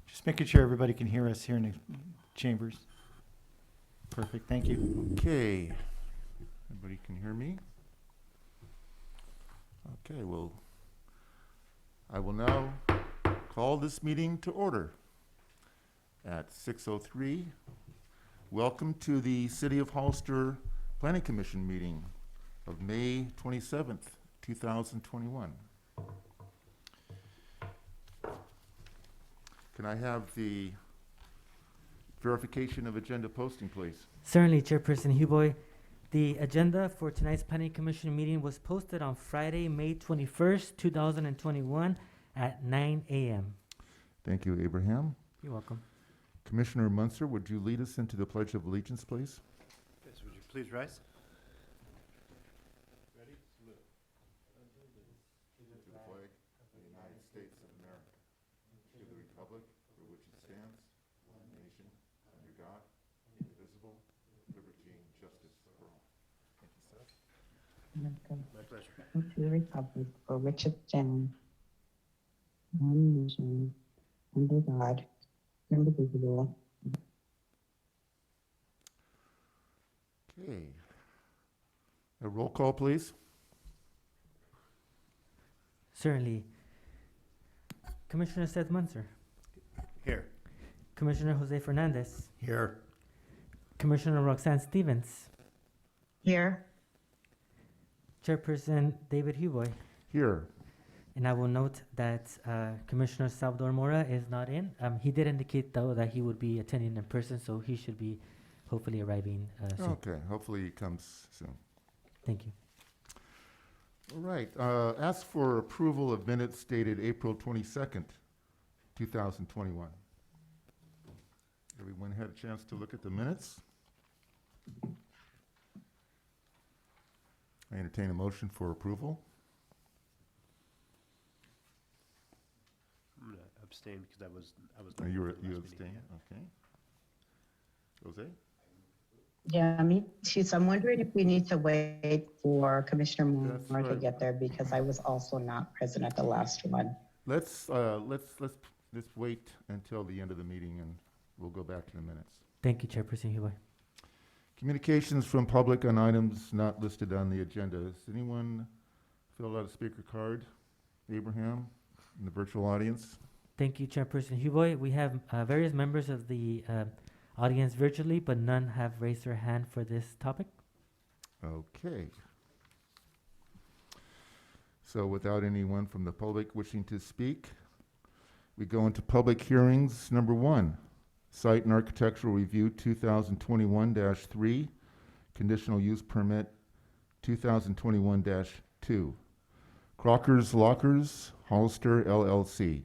Just making sure everybody can hear us here in the chambers. Perfect, thank you. Okay, everybody can hear me? Okay, well, I will now call this meeting to order at 6:03. Welcome to the City of Hollister Planning Commission meeting of May 27th, 2021. Can I have the verification of agenda posting, please? Certainly, Chairperson Huboy. The agenda for tonight's Planning Commission meeting was posted on Friday, May 21st, 2021 at 9 a.m. Thank you, Abraham. You're welcome. Commissioner Munster, would you lead us into the Pledge of Allegiance, please? Yes, would you please rise? Ready? Salute. To the flag of the United States of America, to the republic for which it stands, one nation, under God, indivisible, with liberty and justice for all. Thank you, sir. My pleasure. To the republic for which it stands, one nation, under God, indivisible. Okay. A roll call, please. Certainly. Commissioner Seth Munzer, Here. Commissioner Jose Fernandez, Here. Commissioner Roxanne Stevens, Here. Chairperson David Huboy. Here. And I will note that Commissioner Salvador Mora is not in. He did indicate, though, that he would be attending in person, so he should be hopefully arriving soon. Okay, hopefully he comes soon. Thank you. All right, ask for approval of minutes dated April 22nd, 2021. Everyone had a chance to look at the minutes? I entertain a motion for approval. I'm gonna abstain because I was Oh, not you here were, for the you last meeting, abstain, okay. Jose? Yeah, me too. So I'm wondering if we need to wait for Commissioner That's Moore to right. get there because I was also not present at the last one. Let's wait until the end of the meeting and we'll go back to the minutes. Thank you, Chairperson Huboy. Communications from public on items not listed on the agenda. Has anyone filled out a speaker card? Abraham, in the virtual audience? Thank you, Chairperson Huboy. We have various members of the audience virtually, but none have raised their hand for this topic. Okay. So without anyone from the public wishing to speak, we go into public hearings. Number 1, Site and Architectural Review 2021-3, Conditional Use Permit 2021-2. Crocker's Lockers, Hollister LLC.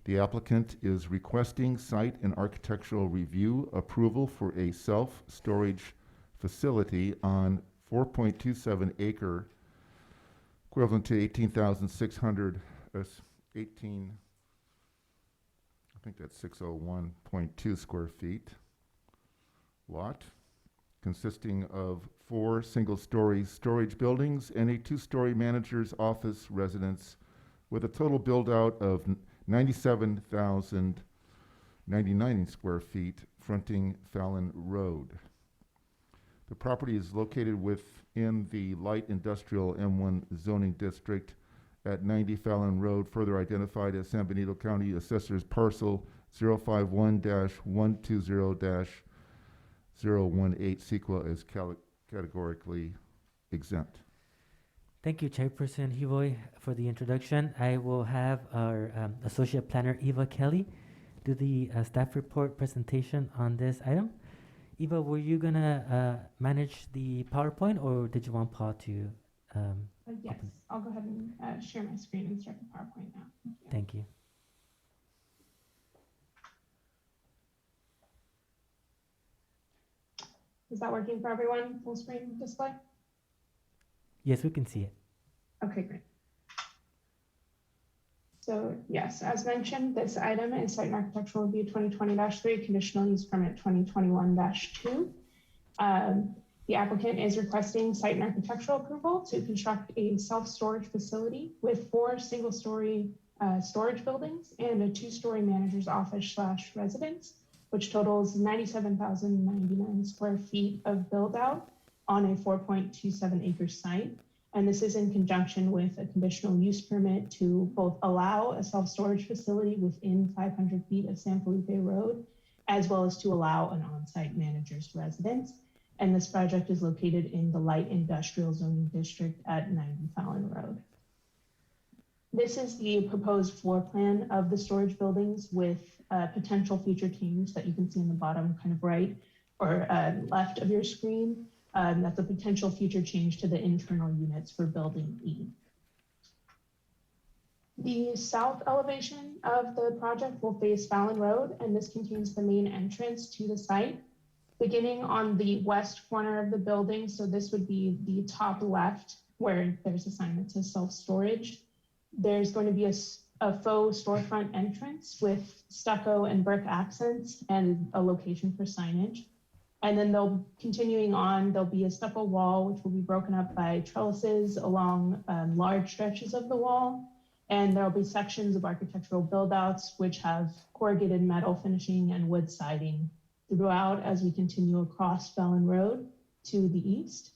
The applicant is requesting site and architectural review approval for a self-storage facility on 4.27 acre, equivalent to 18,600, 18, I think that's 601.2 square feet lot, consisting of 4 single-story storage buildings and a 2-story manager's office residence with a total build-out of 97,099 square feet fronting Fallon Road. The property is located within the light industrial M1 zoning district at 90 Fallon Road, further identified as San Benito County Assessor's Parcel 051-120-018. CEQA is categorically exempt. Thank you, Chairperson Huboy, for the introduction. I will have our Associate Planner, Eva Kelly, do the staff report presentation on this item. Eva, were you going to manage the PowerPoint, or did you want Paul to? Yes, I'll go ahead and share my screen and start the PowerPoint now. Thank you. Is that working for everyone? Full screen display? Yes, we can see it. Okay, great. So yes, as mentioned, this item is Site and Architectural Review 2020-3, Conditional Use Permit 2021-2. The applicant is requesting site and architectural approval to construct a self-storage facility with 4 single-story storage buildings and a 2-story manager's office / residence, which totals 97,099 square feet of build-out on a 4.27 acre site. And this is in conjunction with a conditional use permit to both allow a self-storage facility within 500 feet of San Felipe Road, as well as to allow an on-site manager's residence. And this project is located in the light industrial zoning district at 90 Fallon Road. This is the proposed floor plan of the storage buildings with potential future change that you can see in the bottom kind of right or left of your screen. That's a potential future change to the internal units for building E. The south elevation of the project will face Fallon Road, and this contains the main entrance to the site. Beginning on the west corner of the building, so this would be the top left where there's a sign that says self-storage. There's going to be a faux storefront entrance with stucco and brick accents and a location for signage. And then continuing on, there'll be a stucco wall, which will be broken up by trellises along large stretches of the wall. And there'll be sections of architectural build-outs, which have corrugated metal finishing and wood siding throughout as we continue across Fallon Road to the east.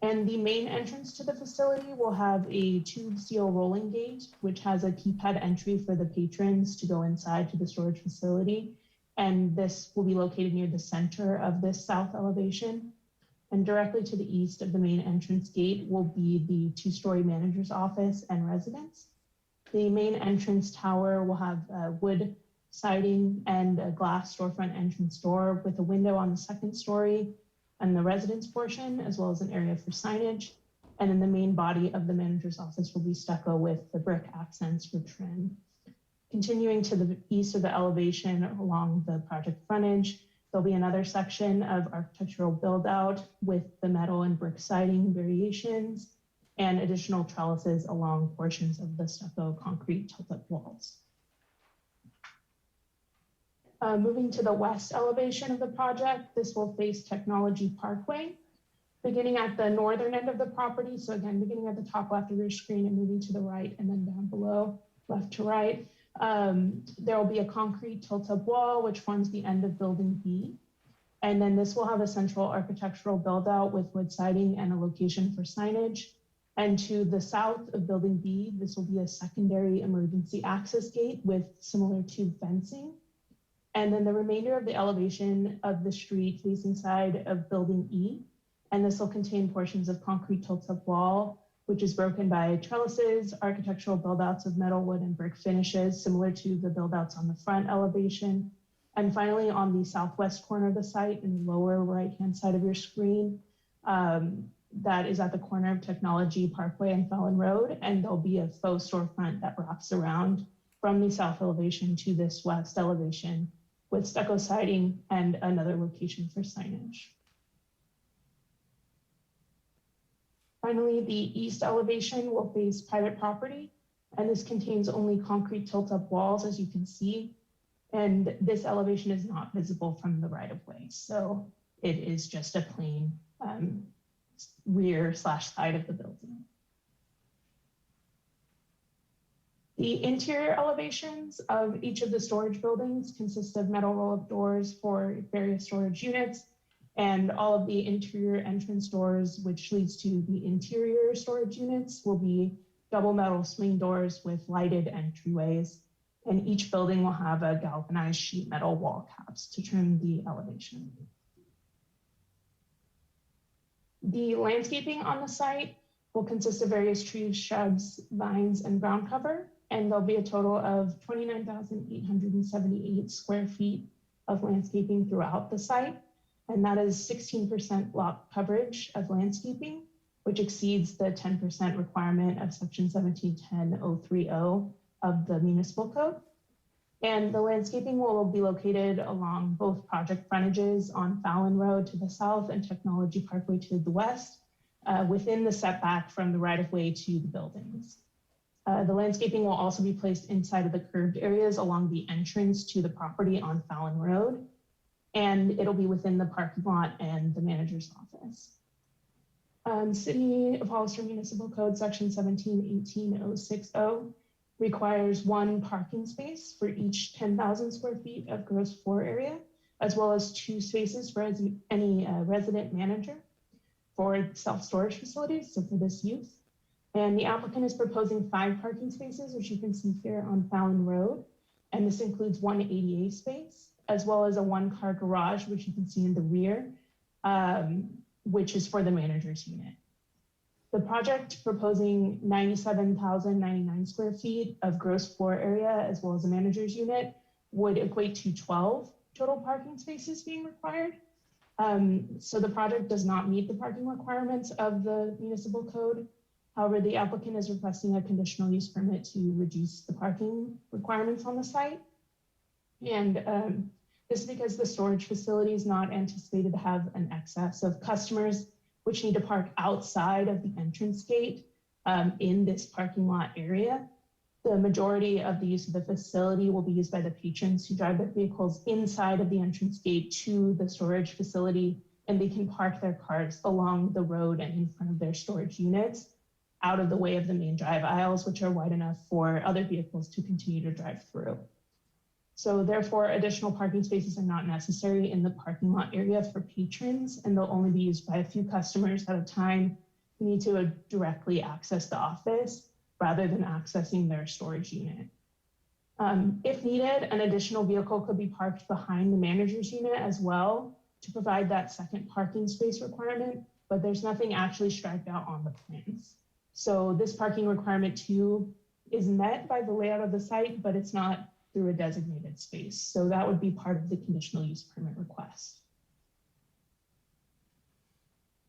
And the main entrance to the facility will have a tube steel rolling gate, which has a keypad entry for the patrons to go inside to the storage facility. And this will be located near the center of this south elevation. And directly to the east of the main entrance gate will be the 2-story manager's office and residence. The main entrance tower will have wood siding and a glass storefront entrance door with a window on the 2nd story and the residence portion, as well as an area for signage. And then the main body of the manager's office will be stucco with the brick accents for trim. Continuing to the east of the elevation along the project frontage, there'll be another section of architectural build out with the metal and brick siding variations and additional trellises along portions of the stucco concrete tilt-up walls. Moving to the west elevation of the project, this will face Technology Parkway. Beginning at the northern end of the property, so again, beginning at the top left of your screen and moving to the right and then down below, left to right, there will be a concrete tilt-up wall which forms the end of building B. And then this will have a central architectural build out with wood siding and a location for signage. And to the south of building B, this will be a secondary emergency access gate with similar tube fencing. And then the remainder of the elevation of the street facing side of building E. And this will contain portions of concrete tilt-up wall, which is broken by trellises, architectural build-outs of metal, wood, and brick finishes, similar to the build-outs on the front elevation. And finally, on the southwest corner of the site in the lower right-hand side of your screen, that is at the corner of Technology Parkway and Fallon Road, and there'll be a faux storefront that wraps around from the south elevation to this west elevation with stucco siding and another location for signage. Finally, the east elevation will face private property, and this contains only concrete tilt-up walls, as you can see, and this elevation is not visible from the right-of-way, so it is just a plain rear / side of the building. The interior elevations of each of the storage buildings consist of metal roll-up doors for various storage units, and all of the interior entrance doors, which leads to the interior storage units, will be double metal swing doors with lighted entryways, and each building will have a galvanized sheet metal wall caps to trim the elevation. The landscaping on the site will consist of various trees, shrubs, vines, and ground cover, and there'll be a total of 29,878 square feet of landscaping throughout the site, and that is 16% lot coverage of landscaping, which exceeds the 10% requirement of section 1710.030 of the municipal code. And the landscaping will be located along both project frontages on Fallon Road to the south and Technology Parkway to the west, within the setback from the right-of-way to the buildings. The landscaping will also be placed inside of the curved areas along the entrance to the property on Fallon Road, and it'll be within the parking lot and the manager's office. City of Hollister Municipal Code Section 1718.060 requires 1 parking space for each 10,000 square feet of gross floor area, as well as 2 spaces for any resident manager for self-storage facilities, so for this use. And the applicant is proposing 5 parking spaces, which you can see here on Fallon Road. And this includes 1 ADA space, as well as a 1-car garage, which you can see in the rear, which is for the manager's unit. The project proposing 97,099 square feet of gross floor area, as well as a manager's unit, would equate to 12 total parking spaces being required. So the project does not meet the parking requirements of the municipal code. However, the applicant is requesting a conditional use permit to reduce the parking requirements on the site. And this is because the storage facility is not anticipated to have an excess of customers which need to park outside of the entrance gate in this parking lot area. The majority of the use of the facility will be used by the patrons who drive their vehicles inside of the entrance gate to the storage facility, and they can park their cars along the road and in front of their storage units out of the way of the main drive aisles, which are wide enough for other vehicles to continue to drive through. So therefore, additional parking spaces are not necessary in the parking lot area for patrons, and they'll only be used by a few customers at a time who need to directly access the office rather than accessing their storage unit. If needed, an additional vehicle could be parked behind the manager's unit as well to provide that second parking space requirement, but there's nothing actually striped out on the plans. So this parking requirement too is met by the layout of the site, but it's not through a designated space. So that would be part of the conditional use permit request.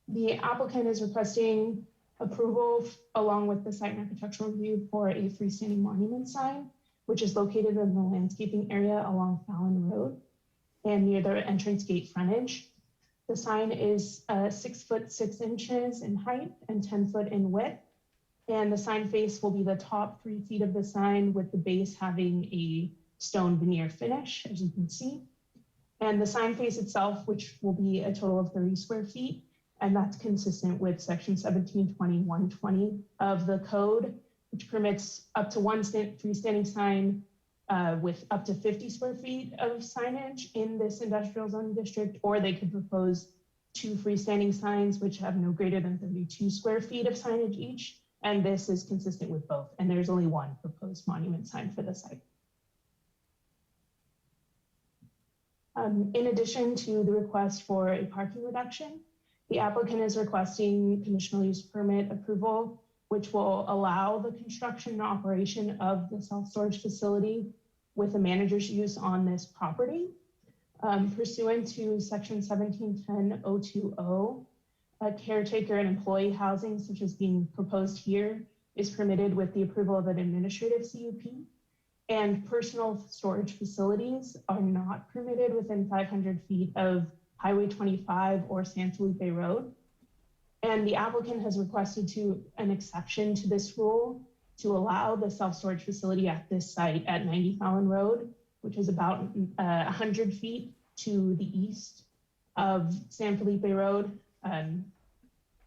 The applicant is requesting approval along with the site and architectural review for a freestanding monument sign, which is located in the landscaping area along Fallon Road and near the entrance gate frontage. The sign is 6 foot 6 inches in height and 10 foot in width. And the sign face will be the top 3 feet of the sign, with the base having a stone veneer finish, as you can see. And the sign face itself, which will be a total of 30 square feet, and that's consistent with section 1720.120 of the code, which permits up to 1 freestanding sign with up to 50 square feet of signage in this industrial zoning district, or they could propose 2 freestanding signs which have no greater than 32 square feet of signage each. And this is consistent with both. And there's only 1 proposed monument sign for the site. In addition to the request for a parking reduction, the applicant is requesting conditional use permit approval, which will allow the construction and operation of the self-storage facility with a manager's use on this property. Pursuant to section 1710.020, a caretaker and employee housing, such as being proposed here, is permitted with the approval of an administrative CUP, and personal storage facilities are not permitted within 500 feet of Highway 25 or San Felipe Road. And the applicant has requested an exception to this rule to allow the self-storage facility at this site at 90 Fallon Road, which is about 100 feet to the east of San Felipe Road.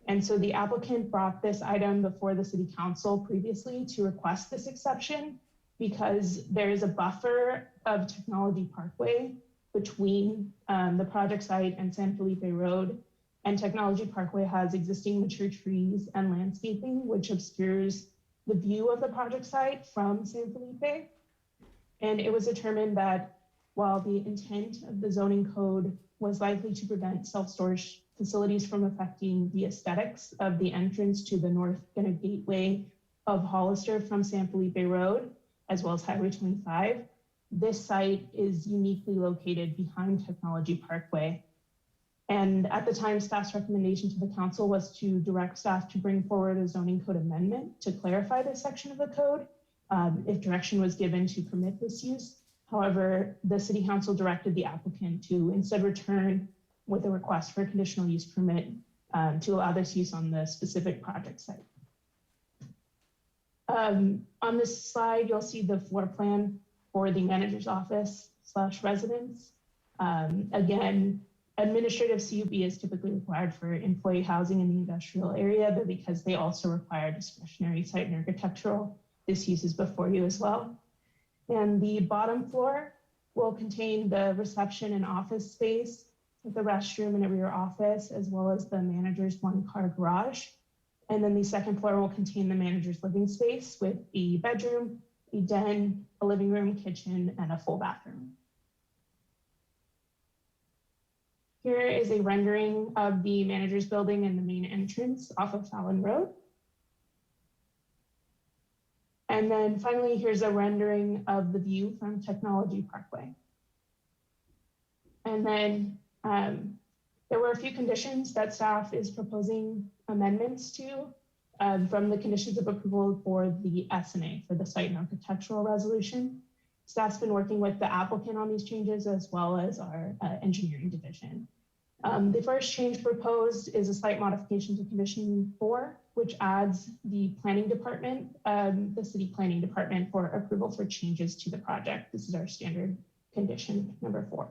And so the applicant brought this item before the city council previously to request this exception because there is a buffer of Technology Parkway between the project site and San Felipe Road. And Technology Parkway has existing mature trees and landscaping, which obscures the view of the project site from San Felipe. And it was determined that while the intent of the zoning code was likely to prevent self-storage facilities from affecting the aesthetics of the entrance to the north gateway of Hollister from San Felipe Road, as well as Highway 25, this site is uniquely located behind Technology Parkway. And at the time, staff's recommendation to the council was to direct staff to bring forward a zoning code amendment to clarify this section of the code if direction was given to permit this use. However, the city council directed the applicant to instead return with a request for a conditional use permit to allow this use on the specific project site. On this slide, you'll see the floor plan for the manager's office / residence. Again, administrative CUP is typically required for employee housing in the industrial area, but because they also require discretionary site and architectural, this use is before you as well. And the bottom floor will contain the reception and office space with the restroom and a rear office, as well as the manager's one-car garage. And then the second floor will contain the manager's living space with a bedroom, a den, a living room, kitchen, and a full bathroom. Here is a rendering of the manager's building and the main entrance off of Fallon Road. And then finally, here's a rendering of the view from Technology Parkway. And then there were a few conditions that staff is proposing amendments to from the conditions of approval for the S&A, for the site and architectural resolution. Staff's been working with the applicant on these changes as well as our engineering division. The first change proposed is a slight modification to condition 4, which adds the planning department, the city planning department, for approval for changes to the project. This is our standard condition number 4.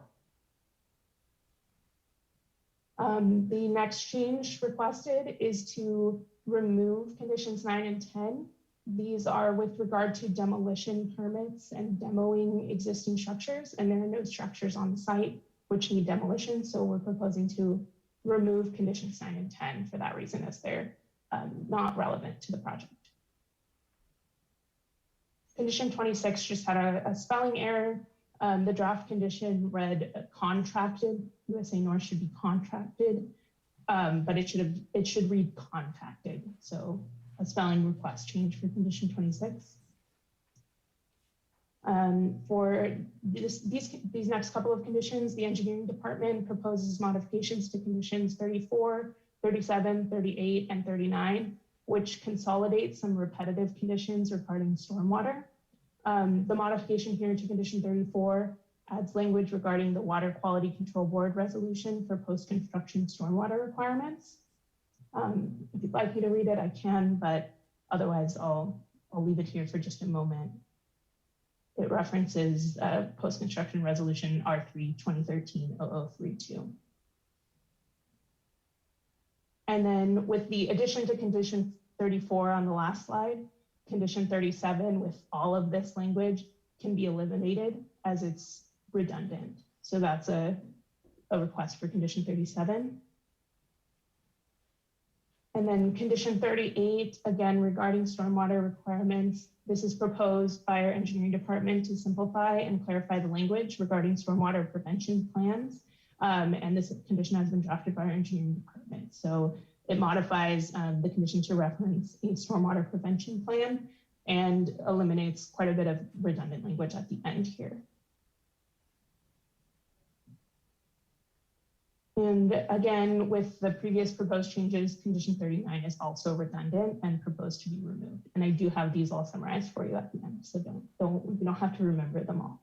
The next change requested is to remove conditions 9 and 10. These are with regard to demolition permits and demoing existing structures, and there are no structures on the site which need demolition, so we're proposing to remove conditions 9 and 10 for that reason, as they're not relevant to the project. Condition 26 just had a spelling error. The draft condition read contracted. USA North should be contracted, but it should read contacted. So a spelling request change for condition 26. For these next couple of conditions, the engineering department proposes modifications to conditions 34, 37, 38, and 39, which consolidate some repetitive conditions regarding stormwater. The modification here to condition 34 adds language regarding the Water Quality Control Board resolution for post-construction stormwater requirements. If you'd like me to read it, I can, but otherwise I'll leave it here for just a moment. It references post-construction resolution R3 2013-0032. And then with the addition to condition 34 on the last slide, condition 37 with all of this language can be eliminated as it's redundant. So that's a request for condition 37. And then condition 38, again, regarding stormwater requirements, this is proposed by our engineering department to simplify and clarify the language regarding stormwater prevention plans. And this condition has been drafted by our engineering department. So it modifies the condition to reference a stormwater prevention plan and eliminates quite a bit of redundant language at the end here. And again, with the previous proposed changes, condition 39 is also redundant and proposed to be removed. And I do have these all summarized for you at the end, so you don't have to remember them all.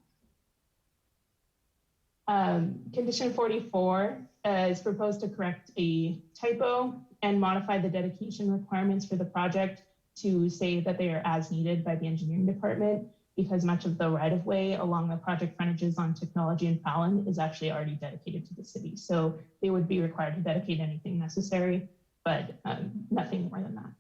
Condition 44 is proposed to correct a typo and modify the dedication requirements for the project to say that they are as needed by the engineering department, because much of the right-of-way along the project frontages on Technology and Fallon is actually already dedicated to the city. So they would be required to dedicate anything necessary, but nothing more than that.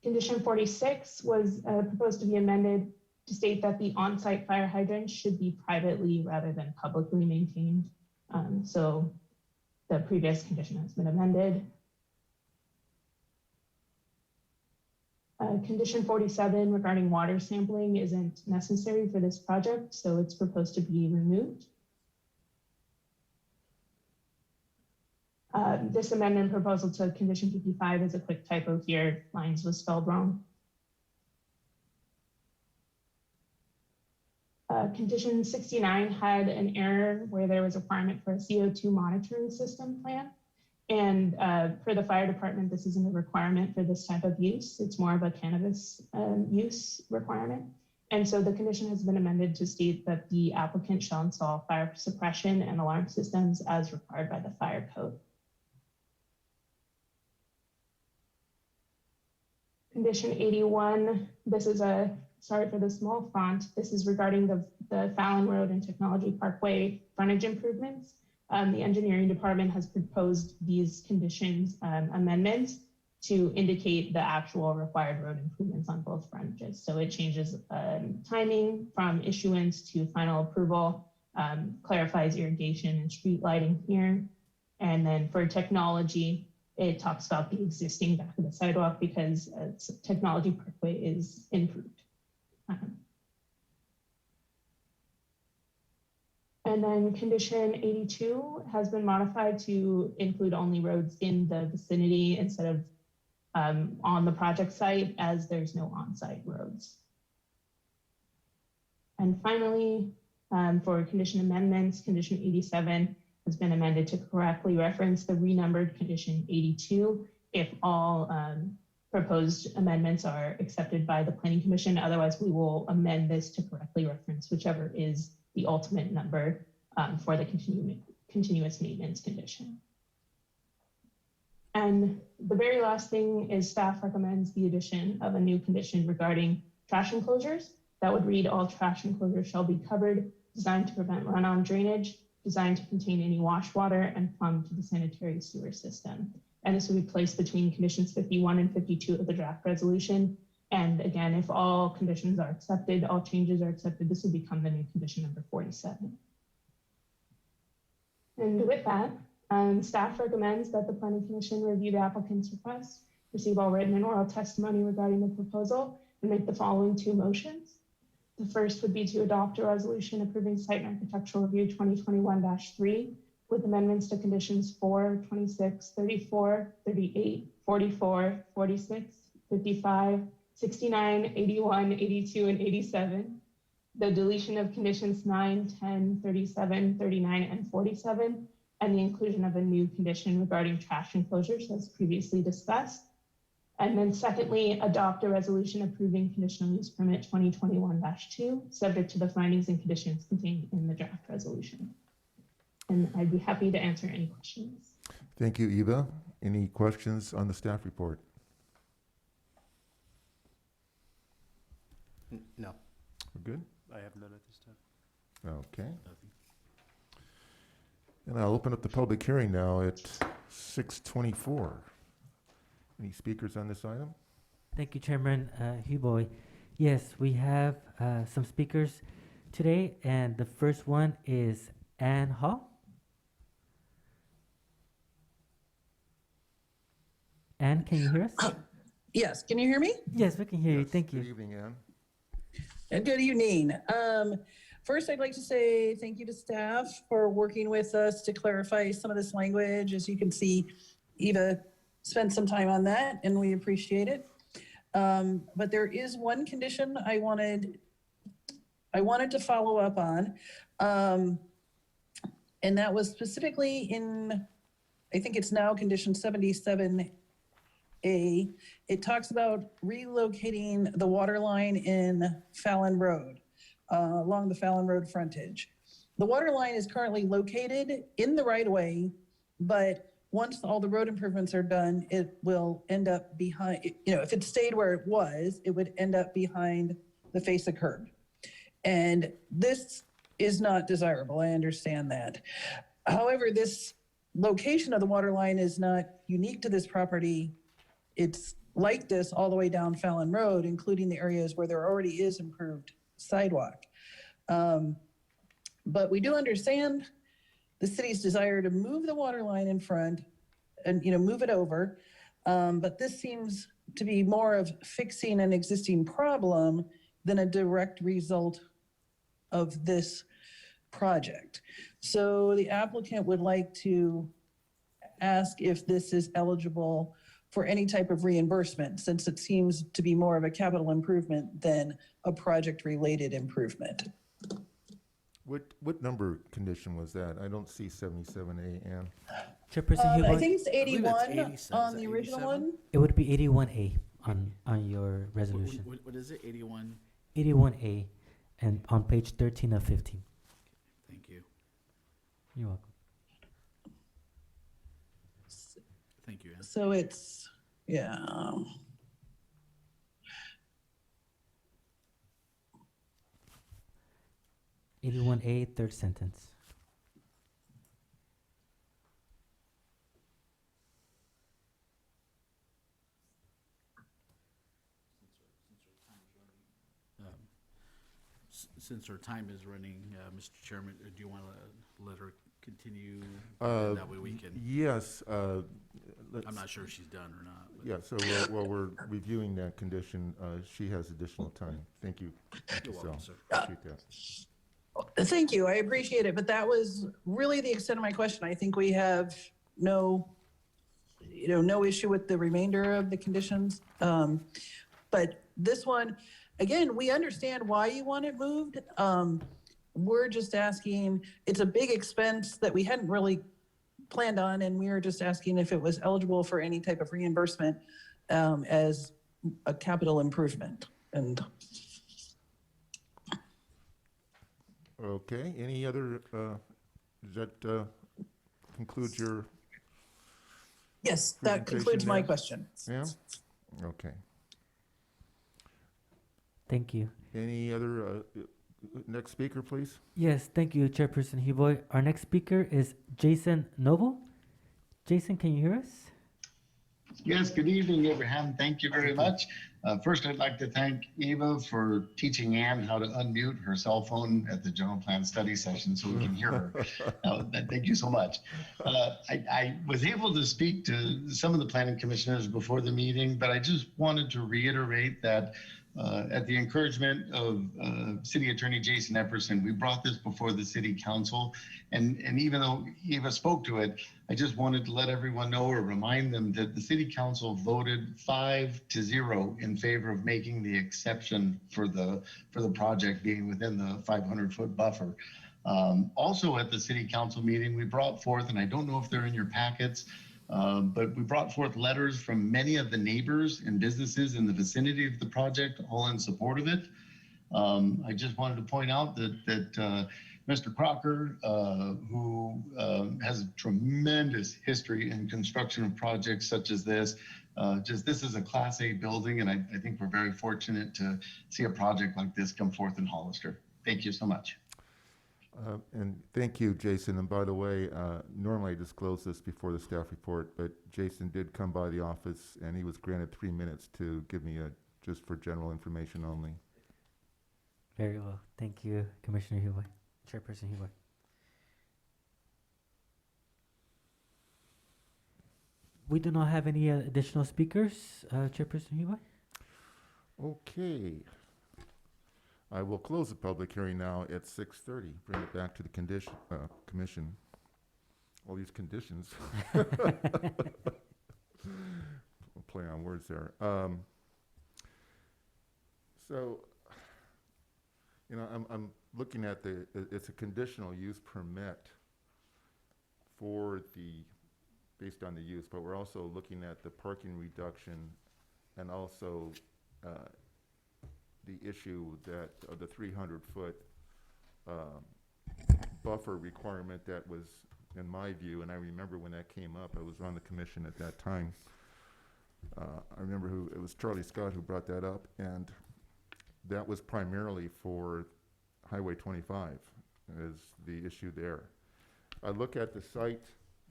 Condition 46 was proposed to be amended to state that the on-site fire hydrants should be privately rather than publicly maintained. So the previous condition has been amended. Condition 47 regarding water sampling isn't necessary for this project, so it's proposed to be removed. This amendment proposal to condition 55 is a quick typo here. Lines was spelled wrong. Condition 69 had an error where there was a requirement for a CO2 monitoring system plan. And for the fire department, this isn't a requirement for this type of use. It's more of a cannabis use requirement. And so the condition has been amended to state that the applicant shall install fire suppression and alarm systems as required by the fire code. Condition 81, this is sorry for the small font. This is regarding the Fallon Road and Technology Parkway frontage improvements. The engineering department has proposed these conditions amendments to indicate the actual required road improvements on both frontages. So it changes timing from issuance to final approval, clarifies irrigation and street lighting here. And then for technology, it talks about the existing back of the sidewalk because technology parkway is improved. And then condition 82 has been modified to include only roads in the vicinity instead of on the project site, as there's no on-site roads. And finally, for condition amendments, condition 87 has been amended to correctly reference the renumbered condition 82 if all proposed amendments are accepted by the Planning Commission. Otherwise, we will amend this to correctly reference whichever is the ultimate number for the continuous maintenance condition. And the very last thing is staff recommends the addition of a new condition regarding trash enclosures. That would read, all trash enclosures shall be covered, designed to prevent run-on drainage, designed to contain any wash water, and plumbed to the sanitary sewer system. And this would be placed between conditions 51 and 52 of the draft resolution. And again, if all conditions are accepted, all changes are accepted, this would become the new condition number 47. And with that, staff recommends that the Planning Commission review the applicant's request, receive all written and oral testimony regarding the proposal, and make the following two motions. The first would be to adopt a resolution approving site and architectural review 2021-3 with amendments to conditions 4, 26, 34, 38, 44, 46, 55, 69, 81, 82, and 87. The deletion of conditions 9, 10, 37, 39, and 47, and the inclusion of a new condition regarding trash enclosures as previously discussed. And then secondly, adopt a resolution approving conditional use permit 2021-2, subject to the findings and conditions contained in the draft resolution. And I'd be happy to answer any questions. Thank you, Eva. Any questions on the staff report? No, We're good? I have none at this time. Okay. And I'll open up the public hearing now at 6:24. Any speakers on this item? Thank you, Chairman Huboy. Yes, we have some speakers today, and the first one is Ann Hall. Ann, can you hear us? Yes, can you hear me? Yes, we can hear you. Yes. Thank you. Good evening, Ann. And good evening. First, I'd like to say thank you to staff for working with us to clarify some of this language. As you can see, Eva spent some time on that, and we appreciate it. But there is one condition I wanted to follow up on, and that was specifically in, I think it's now condition 77A. It talks about relocating the water line in Fallon Road, along the Fallon Road frontage. The water line is currently located in the right of way, but once all the road improvements are done, it will end up behind, if it stayed where it was, it would end up behind the face of curb. And this is not desirable, I understand that. However, this location of the water line is not unique to this property. It's like this all the way down Fallon Road, including the areas where there already is improved sidewalk. But we do understand the city's desire to move the water line in front and, move it over. But this seems to be more of fixing an existing problem than a direct result of this project. So the applicant would like to ask if this is eligible for any type of reimbursement, since it seems to be more of a capital improvement than a project-related improvement. What number condition was that? I don't see 77A, Ann. Chairperson I Huboy, think it's believe it's 81 87. on Is the that original 87? one. it would be 81A on your resolution. What is it? 81? 81A, and on page 13 of 15. Thank you. You're welcome. Thank you, Ann. So it's, yeah. 81A, third sentence. Since our time is running, Mr. Chairman, do you want to let her continue? Uh, That way we can, Yes, I'm not sure if she's done or not. But yeah, so while we're reviewing that condition, she has additional time. Thank you. Thank you, You're welcome, Sal. sir. Appreciate that. Thank you, I appreciate it, but that was really the extent of my question. I think we have no, no issue with the remainder of the conditions. But this one, again, we understand why you want it moved. We're just asking, it's a big expense that we hadn't really planned on, and we were just asking if it was eligible for any type of reimbursement as a capital improvement. And Okay, any other, does that conclude your, yes, that concludes Presentation my there. question. yeah? Okay. Thank you. Any other, next speaker, please? Yes, thank you, Chairperson Hivoy. Our next speaker is Jason Noble. Jason, can you hear us? Yes, good evening, Abraham. Thank you very much. First, I'd like to thank Eva for teaching Ann how to unmute her cell phone at the general plan study session so we can hear her. Thank you so much. I was able to speak to some of the planning commissioners before the meeting, but I just wanted to reiterate that at the encouragement of City Attorney Jason Epperson, we brought this before the City Council. And even though Eva spoke to it, I just wanted to let everyone know or remind them that the City Council voted 5-0 in favor of making the exception for the project being within the 500-foot buffer. Also at the City Council meeting, we brought forth, and I don't know if they're in your packets, but we brought forth letters from many of the neighbors and businesses in the vicinity of the project, all in support of it. I just wanted to point out that Mr. Crocker, who has a tremendous history in construction of projects such as this, this is a Class A building, and I think we're very fortunate to see a project like this come forth in Hollister. Thank you so much. And thank you, Jason. And by the way, normally I disclose this before the staff report, but Jason did come by the office and he was granted 3 minutes to give me just for general information only. Very well. Thank you, Commissioner Hivoy, Chairperson Hivoy. We do not have any additional speakers, Chairperson Hivoy. Okay. I will close the public hearing now at 6:30. Bring it back to the commission. All these conditions. We'll play on words there. So, I'm looking at it's a conditional use permit based on the use, but we're also looking at the parking reduction and also the issue of the 300-foot buffer requirement that was, in my view, and I remember when that came up, I was on the commission at that time. I remember it was Charlie Scott who brought that up, and that was primarily for Highway 25 as the issue there. I look at the site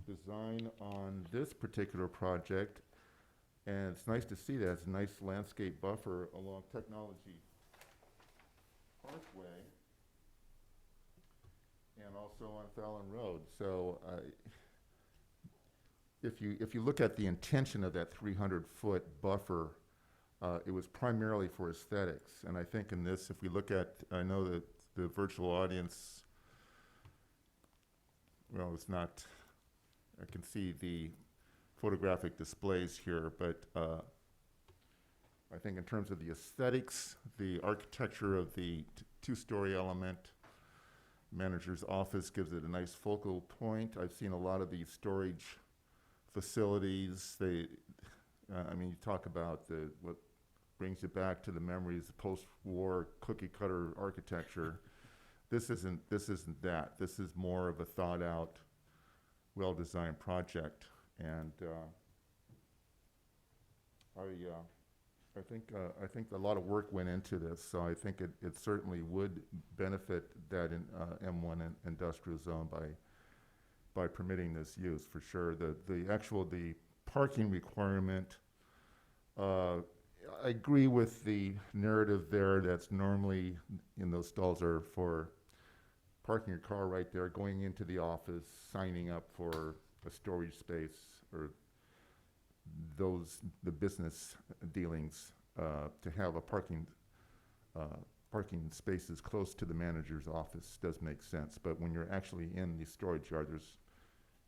design on this particular project, and it's nice to see that. It's a nice landscape buffer along Technology Parkway and also on Fallon Road. So if you look at the intention of that 300-foot buffer, it was primarily for aesthetics. And I think in this, if we look at, I know that the virtual audience, well, it's not, I can see the photographic displays here, but I think in terms of the aesthetics, the architecture of the two-story element, manager's office gives it a nice focal point. I've seen a lot of these storage facilities. You talk about what brings you back to the memories of post-war cookie-cutter architecture. This isn't that. This is more of a thought-out, well-designed project. And I think a lot of work went into this, so I think it certainly would benefit that in, M1 industrial zone by permitting this use, for sure. The parking requirement, I agree with the narrative there that's normally in those stalls are for parking your car right there, going into the office, signing up for a storage space, or the business dealings, to have a parking spaces close to the manager's office does make sense. But when you're actually in the storage yard,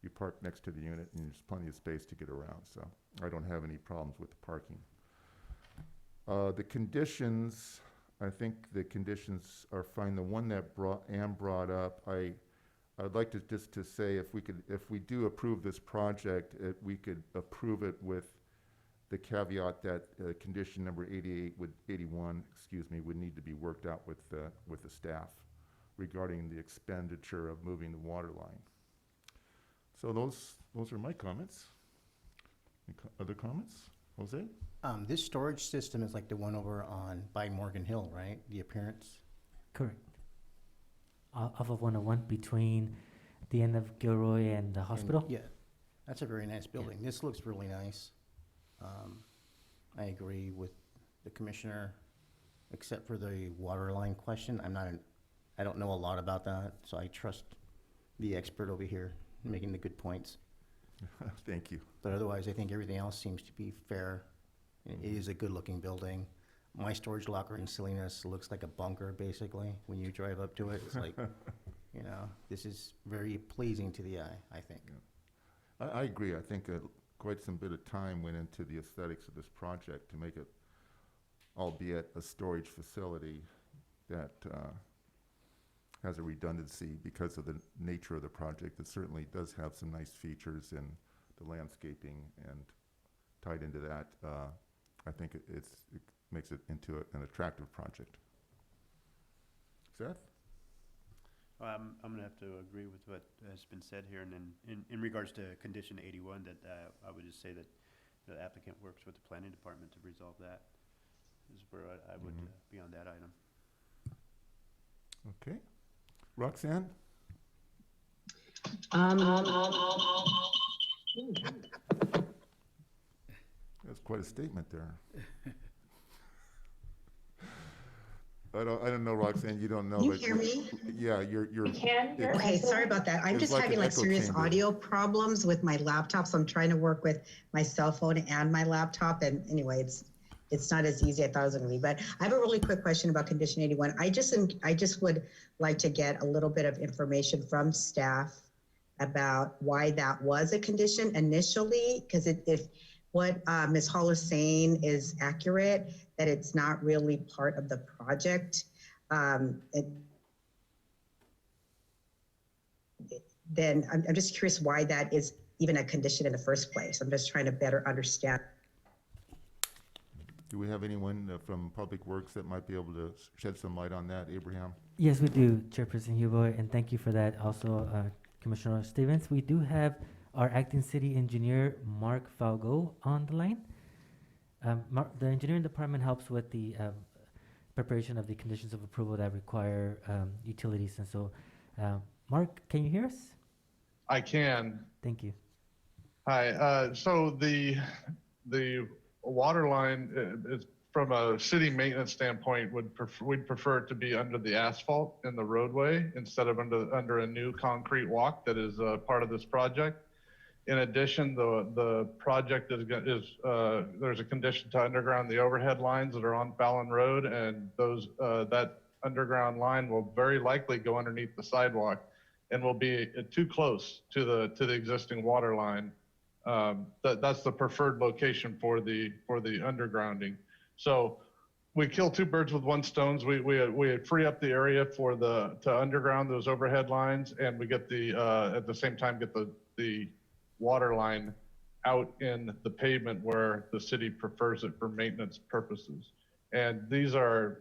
you park next to the unit and there's plenty of space to get around. So I don't have any problems with the parking. The conditions, I think the conditions are fine. The one that Ann brought up, I'd like to just to say if we do approve this project, we could approve it with the caveat that condition number 81, would need to be worked out with the staff regarding the expenditure of moving the water line. So those are my comments. Other comments? Jose? This storage system is like the one over by Morgan Hill, right? The appearance? Correct. Off of 101 between the end of Gilroy and the hospital. Yeah, that's a very nice building. This looks really nice. I agree with the commissioner, except for the water line question. I don't know a lot about that, so I trust the expert over here making the good points. Thank you. But otherwise, I think everything else seems to be fair. It is a good-looking building. My storage locker in Salinas looks like a bunker, basically. When you drive up to it, it's like, this is very pleasing to the eye, I think. Yeah. I agree. I think quite some bit of time went into the aesthetics of this project to make it, albeit a storage facility that has a redundancy because of the nature of the project. It certainly does have some nice features in the landscaping, and tied into that, I think it makes it into an attractive project. Seth? I'm going to have to agree with what has been said here. And then in regards to condition 81, that I would just say that the applicant works with the planning department to resolve that. This is where I would be on that item. Okay. Roxanne? That's quite a statement there. I don't know, Roxanne, you don't know. You but hear me? Yeah, you're. You can hear Okay, us. sorry about that. I'm It's just like having an like echo serious chamber. audio problems with my laptop, so I'm trying to work with my cell phone and my laptop. And anyway, it's not as easy as I thought it was going to be. But I have a really quick question about condition 81. I just would like to get a little bit of information from staff about why that was a condition initially, because if what Ms. Hall is saying is accurate, that it's not really part of the project. Then I'm just curious why that is even a condition in the first place. I'm just trying to better understand. Do we have anyone from Public Works that might be able to shed some light on that, Abraham? Yes, we do, Chairperson Huboy, and thank you for that also, Commissioner Stevens. We do have our acting city engineer, Mark Falgo, on the line. The engineering department helps with the preparation of the conditions of approval that require utilities. And so, Mark, can you hear us? I can. Thank you. Hi. So the water line is, from a city maintenance standpoint, we'd prefer it to be under the asphalt in the roadway instead of under a new concrete walk that is part of this project. In addition, the project there's a condition to underground the overhead lines that are on Fallon Road, and that underground line will very likely go underneath the sidewalk and will be too close to the existing water line. That's the preferred location for the undergrounding. So we kill two birds with one stone. We free up the area to underground those overhead lines, and we get at the same time get the water line out in the pavement where the city prefers it for maintenance purposes. And these are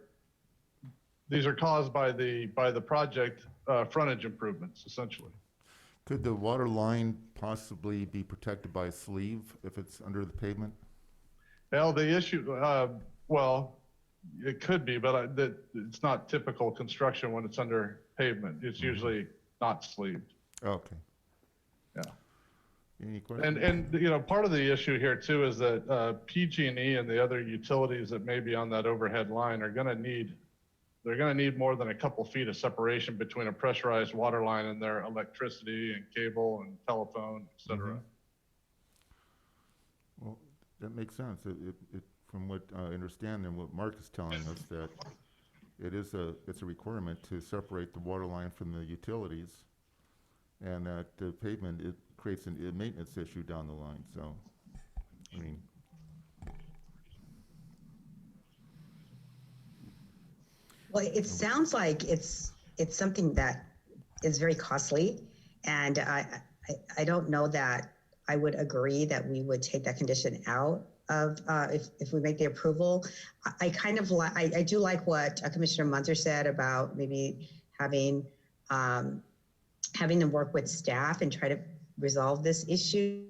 caused by the project frontage improvements, essentially. Could the water line possibly be protected by a sleeve if it's under the pavement? Well, the issue, Well, it could be, but it's not typical construction when it's under pavement. It's usually not sleeved. Okay. Yeah. Any questions? And you know, part of the issue here too is that PG&E and the other utilities that may be on that overhead line are going to need, they're going to need more than a couple feet of separation between a pressurized water line and their electricity and cable and telephone, et cetera. Well, that makes sense. From what I understand and what Mark is telling us, that it's a requirement to separate the water line from the utilities, and that the pavement, it creates a maintenance issue down the line. So, I mean, Well, it sounds like it's something that is very costly, and I don't know that I would agree that we would take that condition out of if we make the approval. I kind of like, I do like what Commissioner Munzer said about maybe having them work with staff and try to resolve this issue.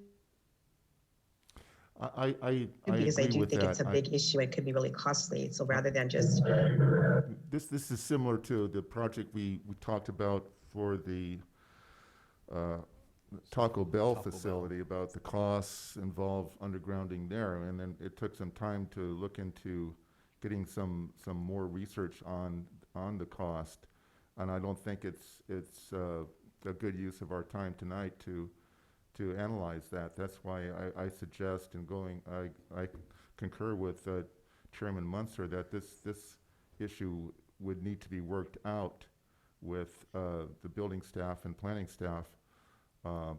I Because I agree do with think that. it's a big issue. It could be really costly. So rather than just This is similar to the project we talked about for the Taco Bell facility, about the costs involved undergrounding there, and then it took some time to look into getting some more research on the cost, and I don't think it's a good use of our time tonight to analyze that. That's why I suggest I concur with Chairman Munzer that this issue would need to be worked out with the building staff and planning staff,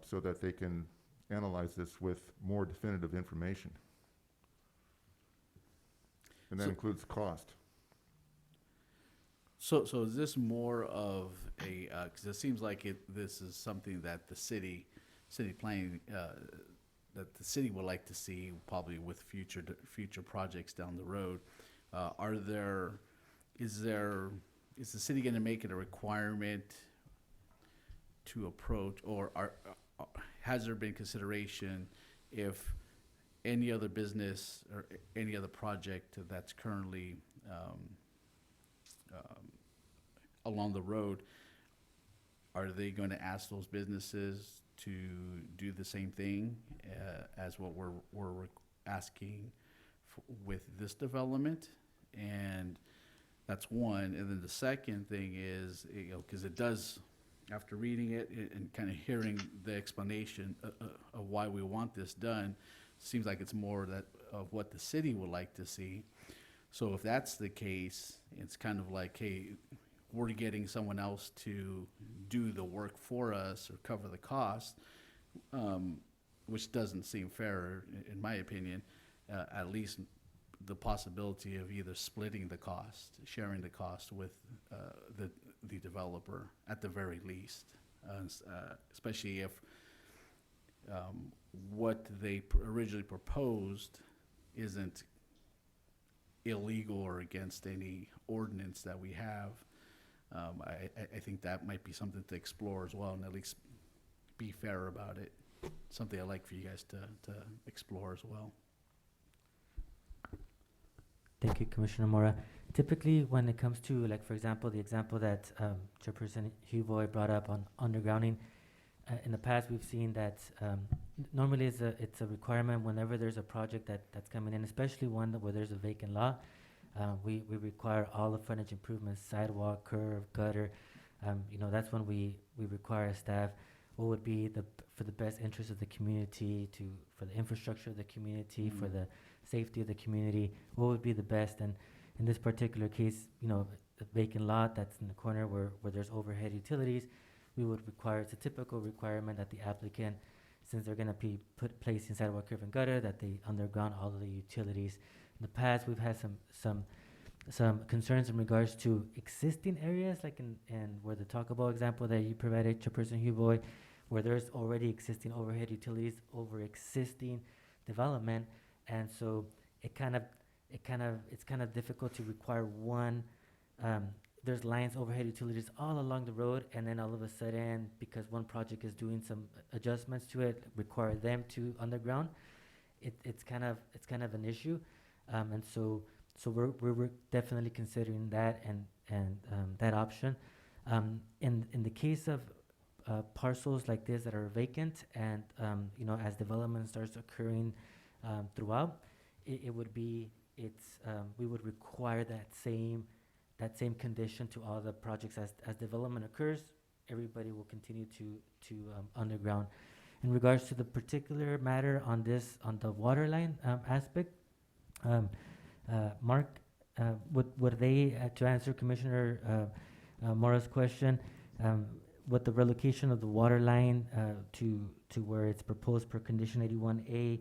so that they can analyze this with more definitive information. And that includes cost. So is this more of a, because it seems like this is something that the city planning, that the city would like to see probably with future projects down the road. Is the city going to make it a requirement to approach, or has there been consideration if any other business or any other project that's currently along the road, are they going to ask those businesses to do the same thing as what we're asking with this development? And that's one. And then the second thing is, because it does, after reading it and kind of hearing the explanation of why we want this done, seems like it's more of what the city would like to see. So if that's the case, it's kind of like, hey, we're getting someone else to do the work for us or cover the cost, which doesn't seem fair, in my opinion. At least the possibility of either splitting the cost, sharing the cost with the developer at the very least, especially if what they originally proposed isn't illegal or against any ordinance that we have. I think that might be something to explore as well, and at least be fair about it. Something I'd like for you guys to explore as well. Thank you, Commissioner Mora. Typically, when it comes to, like, for example, the example that Chairperson Huvoy brought up on undergrounding, in the past we've seen that normally it's a requirement whenever there's a project that's coming in, especially one where there's a vacant lot. We require all the frontage improvements, sidewalk, curb, gutter. That's when we require staff what would be for the best interest of the community, for the infrastructure of the community, for the safety of the community, what would be the best. And in this particular case, a vacant lot that's in the corner where there's overhead utilities, we would require, it's a typical requirement that the applicant, since they're going to be placing sidewalk, curb, and gutter, that they underground all of the utilities. In the past, we've had some concerns in regards to existing areas, like in where the Taco Bell example that you provided, Chairperson Huvoy, where there's already existing overhead utilities over existing development, and so it's kind of difficult to require one. There's lines, overhead utilities all along the road, and then all of a sudden, because one project is doing some adjustments to it, require them to underground. It's kind of an issue, and so So we're definitely considering that and that option. In the case of parcels like this that are vacant and as development starts occurring throughout, it would be we would require that same condition to all the projects as development occurs. Everybody will continue to underground. In regards to the particular matter on the water line aspect, Mark, would they, to answer Commissioner Mora's question, with the relocation of the water line to where it's proposed per condition 81A,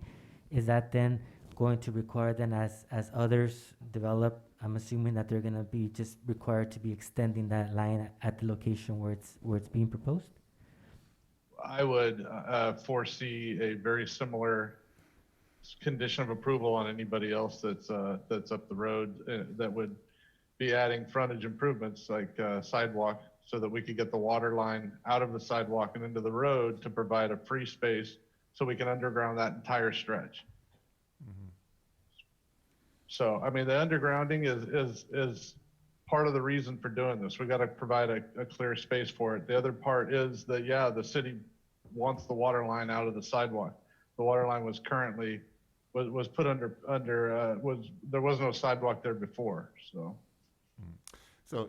is that then going to require then as others develop, I'm assuming that they're gonna be just required to be extending that line at the location where it's being proposed? I would foresee a very similar condition of approval on anybody else that's up the road that would be adding frontage improvements like sidewalk, so that we could get the water line out of the sidewalk and into the road to provide a free space so we can underground that entire stretch. So, I mean, the undergrounding is part of the reason for doing this. We got to provide a clear space for it. The other part is that, yeah, the city wants the water line out of the sidewalk. The water line was currently, was put there was no sidewalk there before, so. So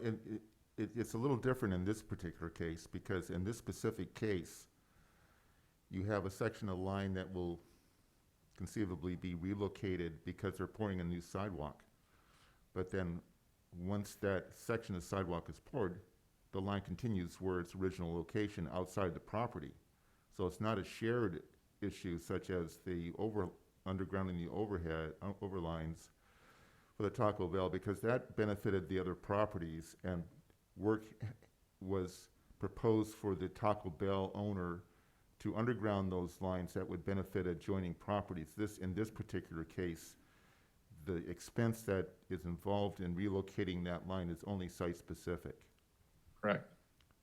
it's a little different in this particular case, because in this specific case, you have a section of line that will conceivably be relocated because they're pouring a new sidewalk. But then once that section of sidewalk is poured, the line continues where its original location outside the property. So it's not a shared issue such as the undergrounding the overlines for the Taco Bell, because that benefited the other properties, and work was proposed for the Taco Bell owner to underground those lines that would benefit adjoining properties. In this particular case, the expense that is involved in relocating that line is only site-specific. Correct.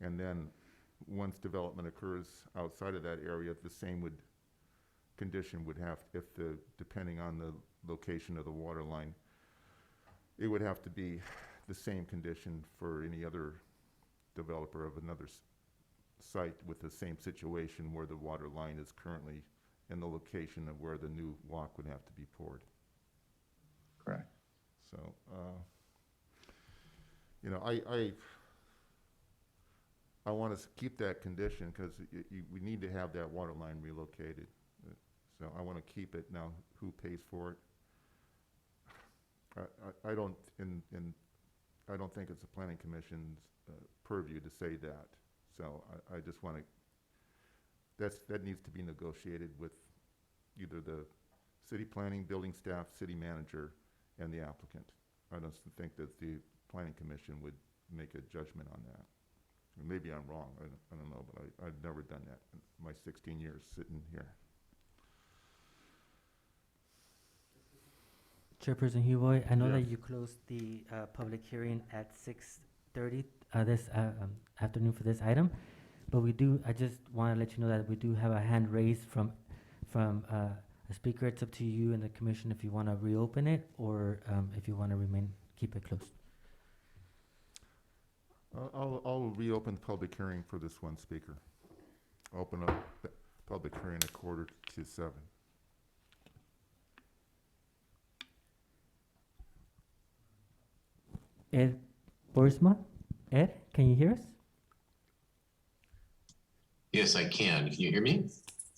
And then, once development occurs outside of that area, the same condition would have, depending on the location of the water line, it would have to be the same condition for any other developer of another site with the same situation where the water line is currently in the location of where the new walk would have to be poured. Correct. So, I want to keep that condition because we need to have that water line relocated. So I want to keep it. Now, who pays for it? I don't think it's the Planning Commission's purview to say that. So I just want to, that needs to be negotiated with either the city planning, building staff, city manager, and the applicant. I don't think that the Planning Commission would make a judgment on that. Maybe I'm wrong, I don't know, but I've never done that in my 16 years sitting here. Chairperson Huvoy, I know Yes. that you closed the public hearing at 6:30 this afternoon for this item, but I just want to let you know that we do have a hand raised from a speaker. It's up to you and the commission if you want to reopen it or if you want to keep it closed. I'll reopen the public hearing for this one speaker. Open up the public hearing at 6:45. Ed Boersma? Ed, can you hear us? Yes, I can. Can you hear me?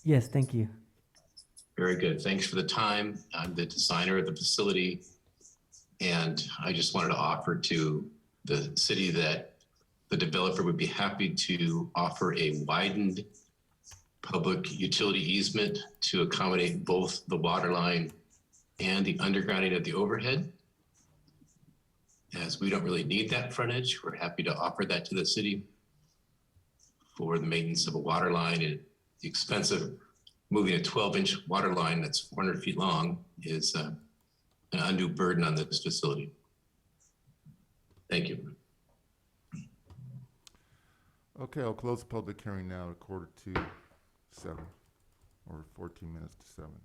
Yes, thank you. Very good. Thanks for the time. I'm the designer of the facility, and I just wanted to offer to the city that the developer would be happy to offer a widened public utility easement to accommodate both the water line and the undergrounding of the overhead. As we don't really need that frontage, we're happy to offer that to the city for the maintenance of a water line. And the expense of moving a 12-inch water line that's 400 feet long is an undue burden on this facility. Thank you. Okay, I'll close the public hearing now at 6:45, or 14 minutes to 7.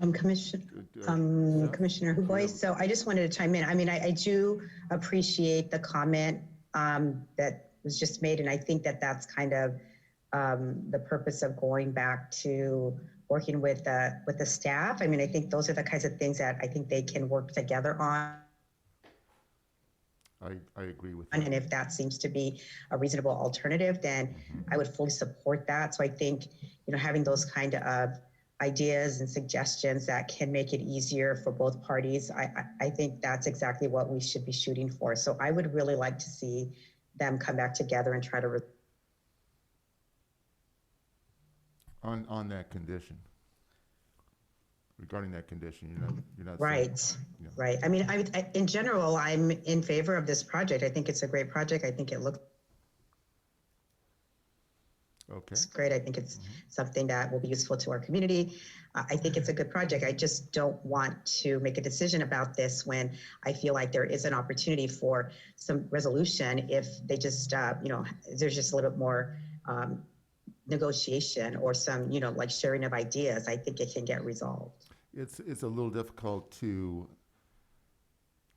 Commissioner, Yeah. Commissioner Huboy, so I just wanted to chime in. I mean, I do appreciate the comment that was just made, and I think that that's kind of the purpose of going back to working with the staff. I mean, I think those are the kinds of things that I think they can work together on. I agree with that. And if that seems to be a reasonable alternative, then I would fully support that. So I think, having those kind of ideas and suggestions that can make it easier for both parties, I think that's exactly what we should be shooting for. So I would really like to see them come back together and try to On that condition. Regarding that condition, you're not saying- Right, Yeah. right. I mean, in general, I'm in favor of this project. I think it's a great project. I think it looks Okay. great. I think it's something that will be useful to our community. I think it's a good project. I just don't want to make a decision about this when I feel like there is an opportunity for some resolution if they just, there's just a little bit more negotiation or some, like sharing of ideas. I think it can get resolved. It's a little difficult to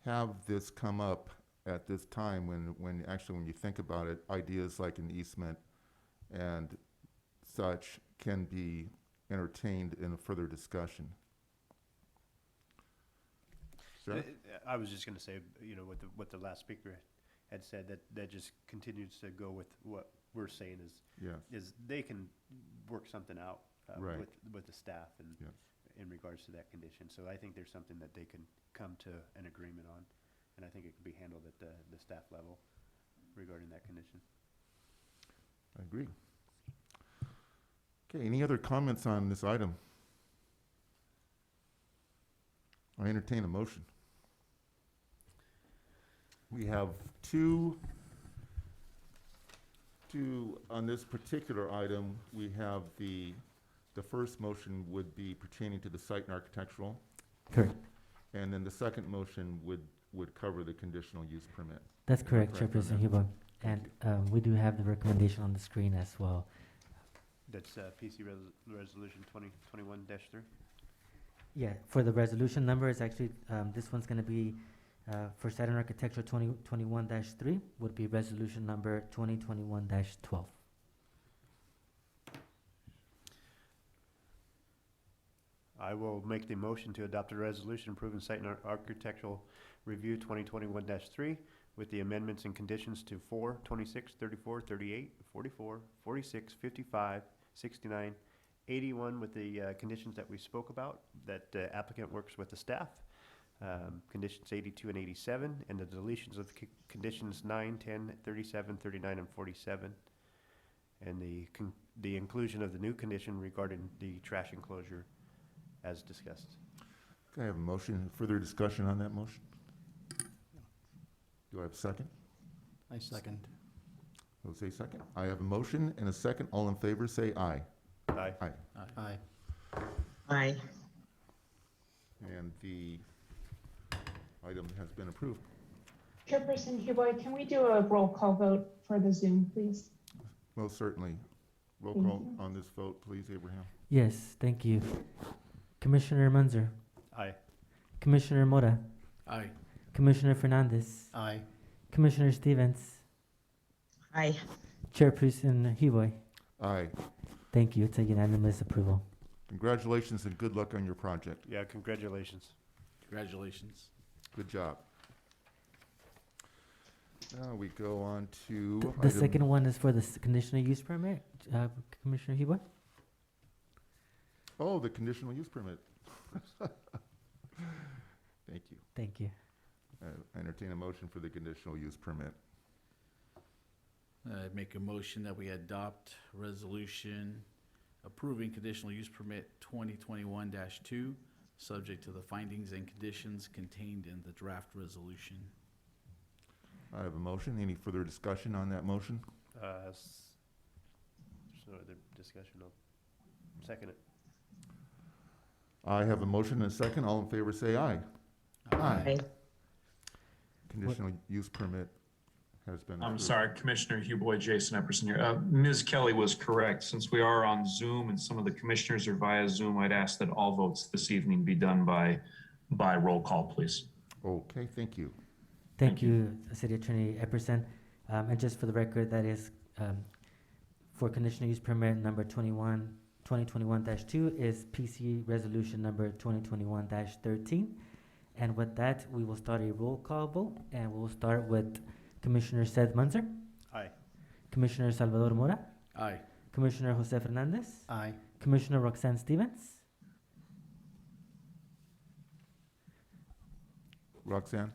have this come up at this time when you think about it, ideas like an easement and such can be entertained in a further discussion. Sir? I was just gonna say, what the last speaker had said, that just continues to go with what we're saying Yeah. is they can work something out Right. with the staff and Yes. in regards to that condition. So I think there's something that they can come to an agreement on, and I think it can be handled at the staff level regarding that condition. I agree. Okay, any other comments on this item? I entertain a motion. We have two, on this particular item, we have the first motion would be pertaining to the site and architectural, Correct. and then the second motion would cover the conditional use permit. That's correct, Correct on Chairperson that. Hubo. And we do have the recommendation on the screen as well. That's PC Resolution 2021-3. Yeah, for the resolution number, it's actually, this one's gonna be, for site and architecture 2021-3 would be resolution number 2021-12. I will make the motion to adopt a resolution approving site and architectural review 2021-3 with the amendments and conditions to 4, 26, 34, 38, 44, 46, 55, 69, 81 with the conditions that we spoke about, that the applicant works with the staff. Conditions 82 and 87, and the deletions of conditions 9, 10, 37, 39, and 47. And the inclusion of the new condition regarding the trash enclosure as discussed. Okay, I have a motion. Further discussion on that motion? Do I have a second? I second. Jose, second. I have a motion and a second. All in favor, say aye. Aye. Aye. Aye. Aye. And the item has been approved. Chairperson Huboy, can we do a roll call vote for the Zoom, please? Most certainly. Roll Thank call you. on this vote, please, Abraham. Yes, thank you. Commissioner Munzer, Aye. Commissioner Mora, Aye. Commissioner Fernandez, Aye. Commissioner Stevens, Aye. Chairperson Huboy. Aye. Thank you. It's a unanimous approval. Congratulations and good luck on your project. Yeah, congratulations. Congratulations. Good job. Now we go on to The item- second one is for the conditional use permit, Commissioner Huboy. Oh, the conditional use permit. Thank you. Thank you. I entertain a motion for the conditional use permit. I'd make a motion that we adopt resolution approving conditional use permit 2021-2, subject to the findings and conditions contained in the draft resolution. I have a motion. Any further discussion on that motion? There's no other discussion. I'll second it. I have a motion and a second. All in favor, say aye. Aye. Conditional use permit has been I'm approved. sorry, Commissioner Hugh Boyd, Jason Epperson here. Ms. Kelly was correct. Since we are on Zoom and some of the commissioners are via Zoom, I'd ask that all votes this evening be done by roll call, please. Okay, thank you. Thank you, City Attorney Epperson. And just for the record, that is for conditional use permit number 2021-2 is PC resolution number 2021-13. And with that, we will start a roll call vote, and we'll start with Commissioner Seth Munzer, Aye. Commissioner Salvador Mora, Aye. Commissioner Jose Fernandez, Aye. Commissioner Roxanne Stevens, Roxanne?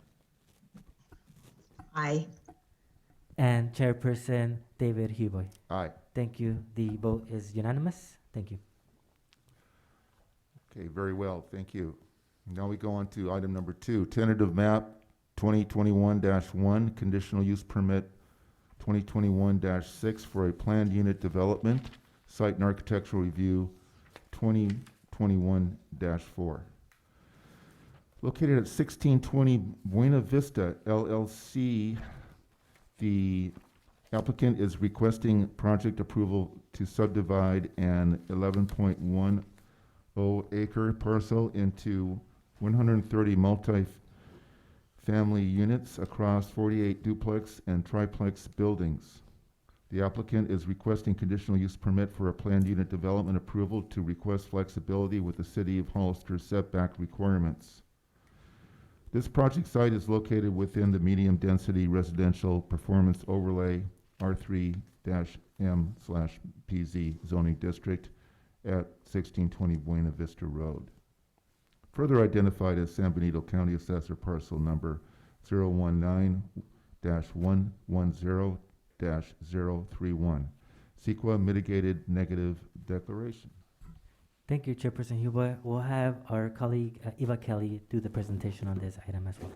Aye. and Chairperson David Huboy. Aye. Thank you. The vote is unanimous. Thank you. Okay, very well, thank you. Now we go on to item number 2, tentative map 2021-1, conditional use permit 2021-6 for a planned unit development, site and architectural review 2021-4. Located at 1620 Buena Vista LLC, the applicant is requesting project approval to subdivide an 11.10 acre parcel into 130 multi-family units across 48 duplex and triplex buildings. The applicant is requesting conditional use permit for a planned unit development approval to request flexibility with the City of Hollister's setback requirements. This project site is located within the medium-density residential performance overlay R3-M/PZ zoning district at 1620 Buena Vista Road. Further identified as San Benito County Assessor Parcel Number 019-110-031, CEQA Mitigated Negative Declaration. Thank you, Chairperson Huboy. We'll have our colleague Eva Kelly do the presentation on this item as well.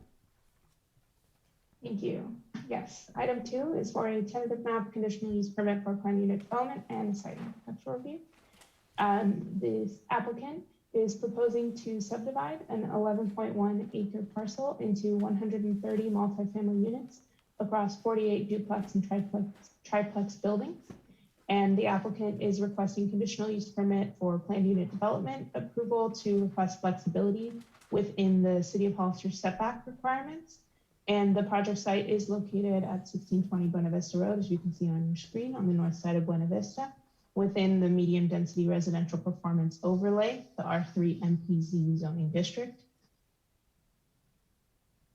Thank you. Yes, item 2 is for a tentative map conditional use permit for planned unit development and site architectural review. This applicant is proposing to subdivide an 11.1 acre parcel into 130 multifamily units across 48 duplex and triplex buildings. And the applicant is requesting conditional use permit for planned unit development approval to request flexibility within the City of Hollister setback requirements. And the project site is located at 1620 Buena Vista Road, as you can see on your screen, on the north side of Buena Vista, within the medium density residential performance overlay, the R3-MPZ zoning district.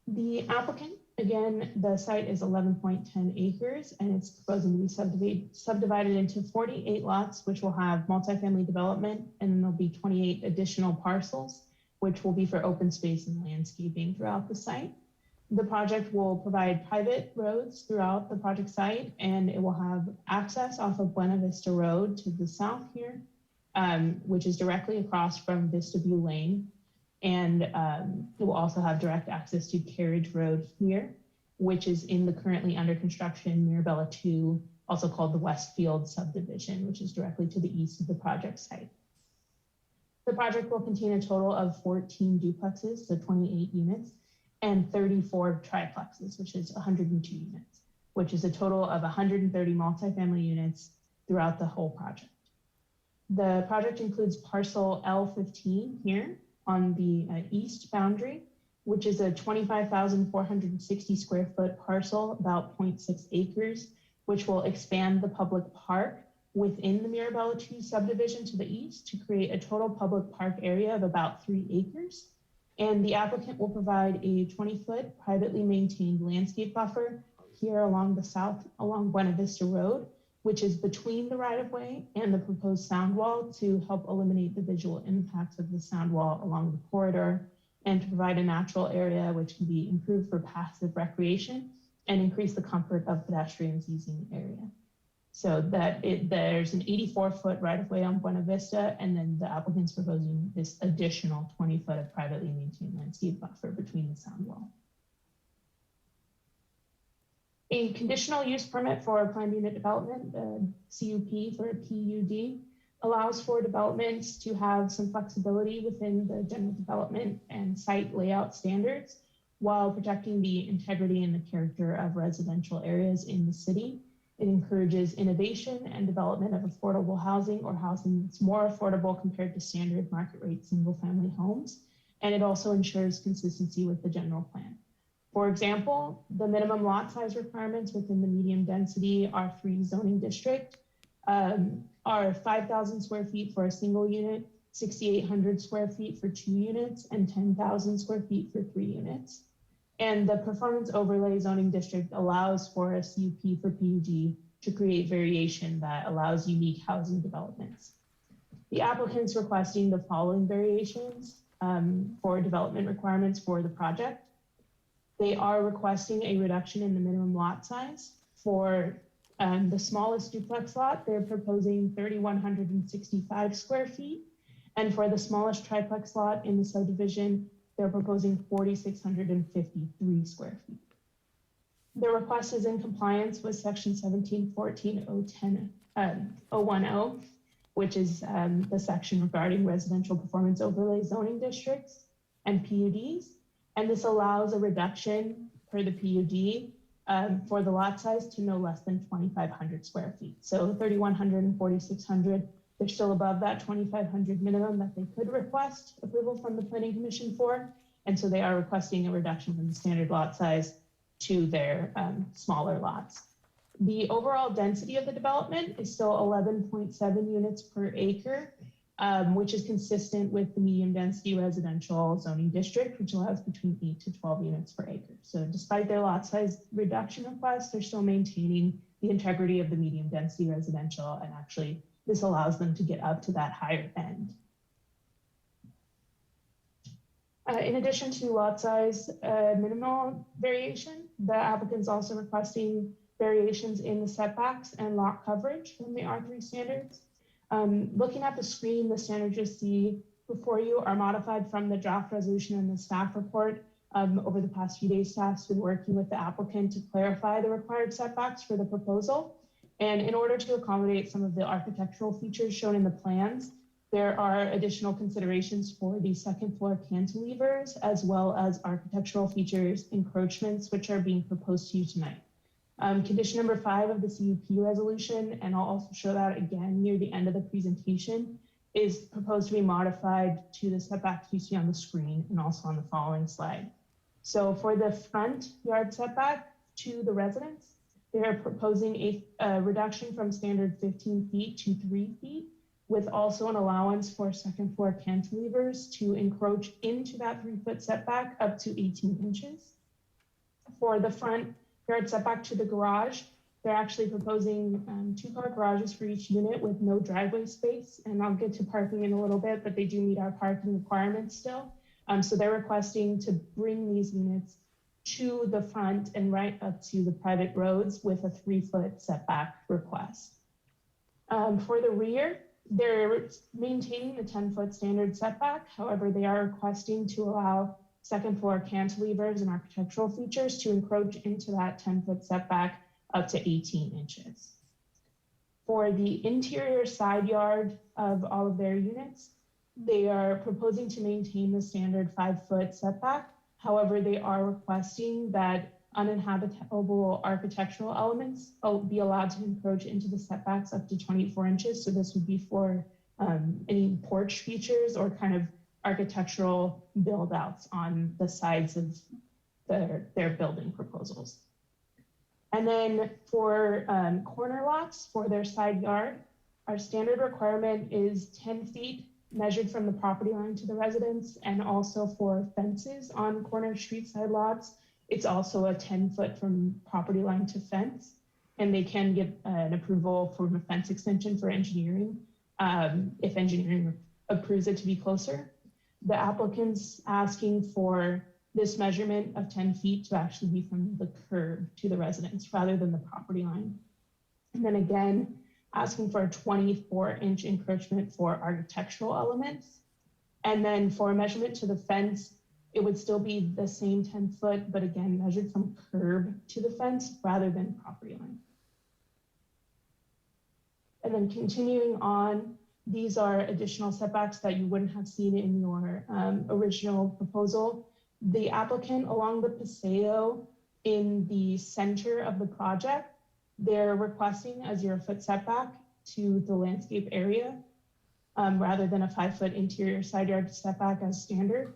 The applicant, again, the site is 11.10 acres, and it's proposing to be subdivided into 48 lots, which will have multifamily development, and then there'll be 28 additional parcels, which will be for open space and landscaping throughout the site. The project will provide private roads throughout the project site, and it will have access off of Buena Vista Road to the south here, which is directly across from Vista View Lane. And it will also have direct access to Carriage Road here, which is in the currently under construction Mirabella 2, also called the Westfield subdivision, which is directly to the east of the project site. The project will contain a total of 14 duplexes, so 28 units, and 34 triplexes, which is 102 units, which is a total of 130 multifamily units throughout the whole project. The project includes parcel L15 here on the east boundary, which is a 25,460 square foot parcel, about 0.6 acres, which will expand the public park within the Mirabella 2 subdivision to the east to create a total public park area of about 3 acres. And the applicant will provide a 20-foot privately maintained landscape buffer here along the south, along Buena Vista Road, which is between the right-of-way and the proposed sound wall to help eliminate the visual impacts of the sound wall along the corridor and to provide a natural area which can be improved for passive recreation and increase the comfort of pedestrians using the area. So that there's an 84-foot right-of-way on Buena Vista, and then the applicant's proposing this additional 20-foot of privately maintained landscape buffer between the sound wall. A conditional use permit for a planned unit development, CUP for a PUD, allows for developments to have some flexibility within the general development and site layout standards, while protecting the integrity and the character of residential areas in the city. It encourages innovation and development of affordable housing or housing that's more affordable compared to standard market rate single-family homes. And it also ensures consistency with the general plan. For example, the minimum lot size requirements within the medium density R3 zoning district are 5,000 square feet for a single unit, 6,800 square feet for 2 units, and 10,000 square feet for 3 units. And the performance overlay zoning district allows for a CUP for PUD to create variation that allows unique housing developments. The applicant's requesting the following variations for development requirements for the project. They are requesting a reduction in the minimum lot size. For the smallest duplex lot, they're proposing 3,165 square feet. And for the smallest triplex lot in the subdivision, they're proposing 4,653 square feet. The request is in compliance with section 1714.010, which is the section regarding residential performance overlay zoning districts and PUDs. And this allows a reduction per the PUD for the lot size to no less than 2,500 square feet. So 3,100 and 4,600, they're still above that 2,500 minimum that they could request approval from the Planning Commission for. And so they are requesting a reduction from the standard lot size to their smaller lots. The overall density of the development is still 11.7 units per acre, which is consistent with the medium density residential zoning district, which allows between 8 to 12 units per acre. So despite their lot size reduction request, they're still maintaining the integrity of the medium density residential, and actually this allows them to get up to that higher end. In addition to lot size minimal variation, the applicant's also requesting variations in the setbacks and lot coverage from the R3 standards. Looking at the screen, the standards you see before you are modified from the draft resolution and the staff report. Over the past few days, staff's been working with the applicant to clarify the required setbacks for the proposal. And in order to accommodate some of the architectural features shown in the plans, there are additional considerations for the second floor cantilevers, as well as architectural features, encroachments, which are being proposed to you tonight. Condition number 5 of the CUP resolution, and I'll also show that again near the end of the presentation, is proposed to be modified to the setbacks you see on the screen and also on the following slide. So for the front yard setback to the residence, they are proposing a reduction from standard 15 feet to 3 feet, with also an allowance for second floor cantilevers to encroach into that 3-foot setback up to 18 inches. For the front yard setback to the garage, they're actually proposing 2-car garages for each unit with no driveway space. And I'll get to parking in a little bit, but they do meet our parking requirements still. So they're requesting to bring these units to the front and right up to the private roads with a 3-foot setback request. For the rear, they're maintaining the 10-foot standard setback. However, they are requesting to allow second floor cantilevers and architectural features to encroach into that 10-foot setback up to 18 inches. For the interior side yard of all of their units, they are proposing to maintain the standard 5-foot setback. However, they are requesting that uninhabitable architectural elements be allowed to encroach into the setbacks up to 24 inches. So this would be for any porch features or kind of architectural build outs on the sides of their building proposals. And then for corner lots for their side yard, our standard requirement is 10 feet measured from the property line to the residence, and also for fences on corner street side lots, it's also a 10-foot from property line to fence, and they can get an approval for a fence extension for engineering if engineering approves it to be closer. The applicant's asking for this measurement of 10 feet to actually be from the curb to the residence rather than the property line. And then again, asking for a 24-inch encroachment for architectural elements. And then for a measurement to the fence, it would still be the same 10 foot, but again, measured from curb to the fence rather than property line. And then continuing on, these are additional setbacks that you wouldn't have seen in your original proposal. The applicant along the Paseo in the center of the project, they're requesting a 0-foot setback to the landscape area rather than a 5-foot interior side yard setback as standard.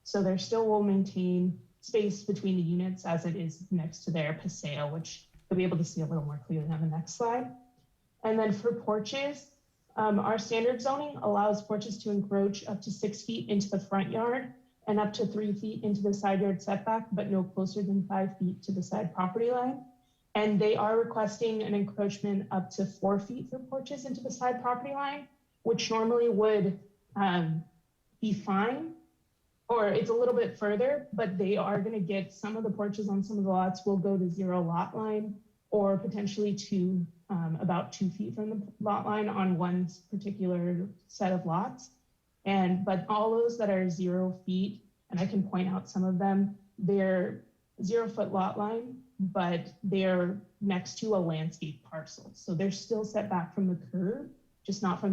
So there still will maintain space between the units as it is next to their Paseo, which you'll be able to see a little more clearly on the next slide. And then for porches, our standard zoning allows porches to encroach up to 6 feet into the front yard and up to 3 feet into the side yard setback, but no closer than 5 feet to the side property line. And they are requesting an encroachment up to 4 feet for porches into the side property line, which normally would be fine, or it's a little bit further, but they are gonna get some of the porches on some of the lots will go to 0 lot line or potentially to about 2 feet from the lot line on one particular set of lots. But all those that are 0 feet, and I can point out some of them, they're 0-foot lot line, but they're next to a landscape parcel. So they're still set back from the curb, just not from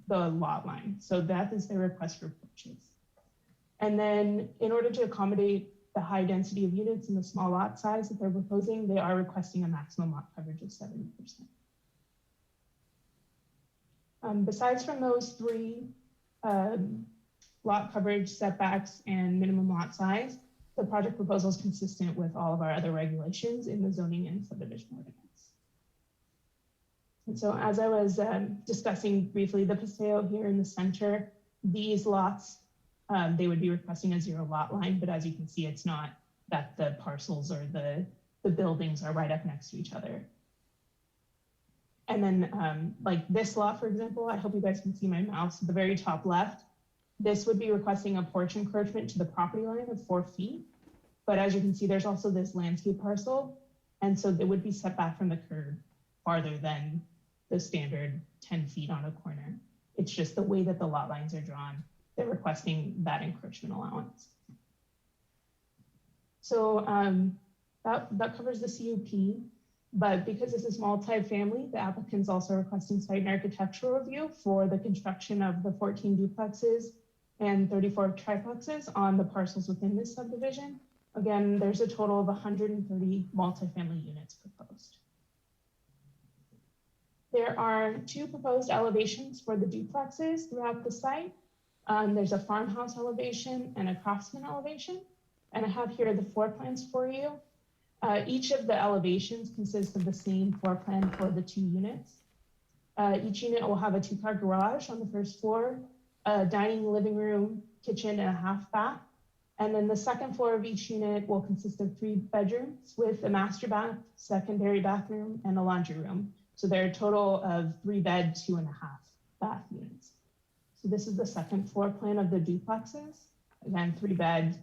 the lot line. So that is their request for porches. And then in order to accommodate the high density of units and the small lot size that they're proposing, they are requesting a maximum lot coverage of 70%. Besides from those three, lot coverage, setbacks, and minimum lot size, the project proposal is consistent with all of our other regulations in the zoning and subdivision ordinance. And so as I was discussing briefly, the Paseo here in the center, these lots, they would be requesting a 0 lot line, but as you can see, it's not that the parcels or the buildings are right up next to each other. And then like this lot, for example, I hope you guys can see my mouse at the very top left. This would be requesting a porch encroachment to the property line of 4 feet. But as you can see, there's also this landscape parcel. And so it would be set back from the curb farther than the standard 10 feet on a corner. It's just the way that the lot lines are drawn. They're requesting that encroachment allowance. So that covers the CUP. But because this is multi-family, the applicant's also requesting site and architectural review for the construction of the 14 duplexes and 34 triplexes on the parcels within this subdivision. Again, there's a total of 130 multifamily units proposed. There are 2 proposed elevations for the duplexes throughout the site. There's a farmhouse elevation and a craftsman elevation. And I have here the floor plans for you. Each of the elevations consists of the same floor plan for the 2 units. Each unit will have a 2-car garage on the first floor, a dining, living room, kitchen, and a half bath. And then the second floor of each unit will consist of 3 bedrooms with a master bath, secondary bathroom, and a laundry room. So they're a total of 3 bed, 2.5 bath units. So this is the second floor plan of the duplexes. Again, 3 bed,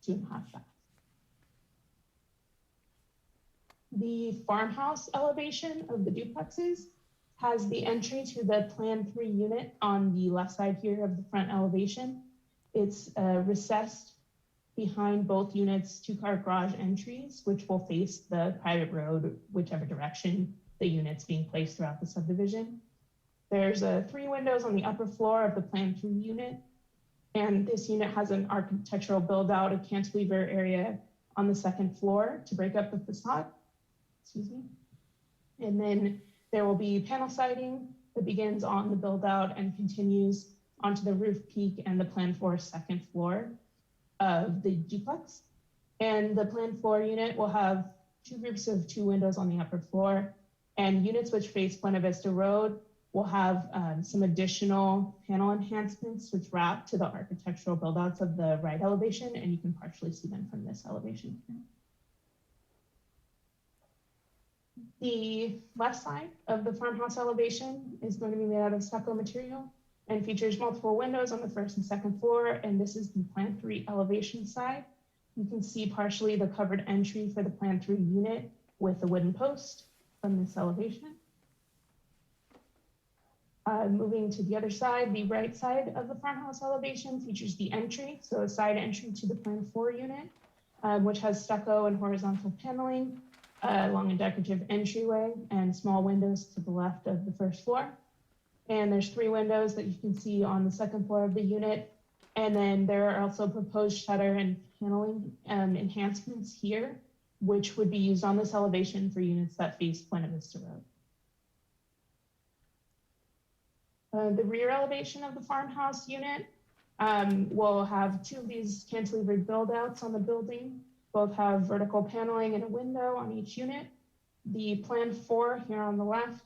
2.5 bath. The farmhouse elevation of the duplexes has the entry to the Plan 3 unit on the left side here of the front elevation. It's recessed behind both units' 2-car garage entries, which will face the private road, whichever direction the unit's being placed throughout the subdivision. There's 3 windows on the upper floor of the Plan 3 unit, and this unit has an architectural build-out, a cantilever area on the second floor to break up the facade. Excuse me. And then there will be panel siding that begins on the build out and continues onto the roof peak and the Plan 4 second floor of the duplex. And the Plan 4 unit will have 2 groups of 2 windows on the upper floor, and units which face Buena Vista Road will have some additional panel enhancements which wrap to the architectural build outs of the right elevation, and you can partially see them from this elevation here. The left side of the farmhouse elevation is going to be made out of stucco material and features multiple windows on the first and second floor. And this is the Plan 3 elevation side. You can see partially the covered entry for the Plan 3 unit with the wooden post from this elevation. Moving to the other side, the right side of the farmhouse elevation features the entry. So a side entry to the Plan 4 unit, which has stucco and horizontal paneling, along a decorative entryway and small windows to the left of the first floor. And there's 3 windows that you can see on the second floor of the unit And then there are also proposed shutter and paneling enhancements here, which would be used on this elevation for units that face Buena Vista Road. The rear elevation of the farmhouse unit will have two of these cantilevered build-outs on the building. Both have vertical paneling and a window on each unit. The plan 4 here on the left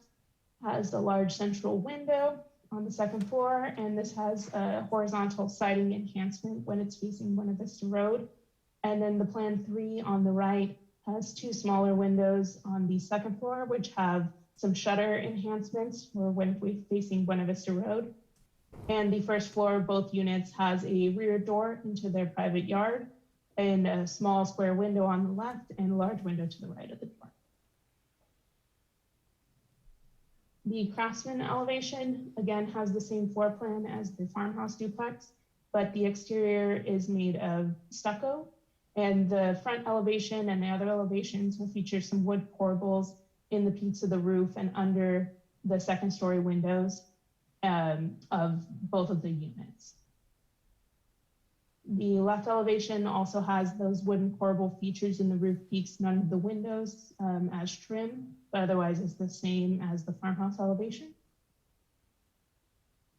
has a large central window on the second floor, and this has a horizontal siding enhancement when it's facing Buena Vista Road. And then the plan 3 on the right has two smaller windows on the second floor, which have some shutter enhancements for when we're facing Buena Vista Road. And the first floor of both units has a rear door into their private yard and a small square window on the left and a large window to the right of the door. The Craftsman elevation, again, has the same floor plan as the farmhouse duplex, but the exterior is made of stucco, and the front elevation and the other elevations will feature some wood corbels in the peaks of the roof and under the second story windows of both of the units. The left elevation also has those wooden corbel features in the roof peaks, none of the windows as trim, but otherwise is the same as the farmhouse elevation.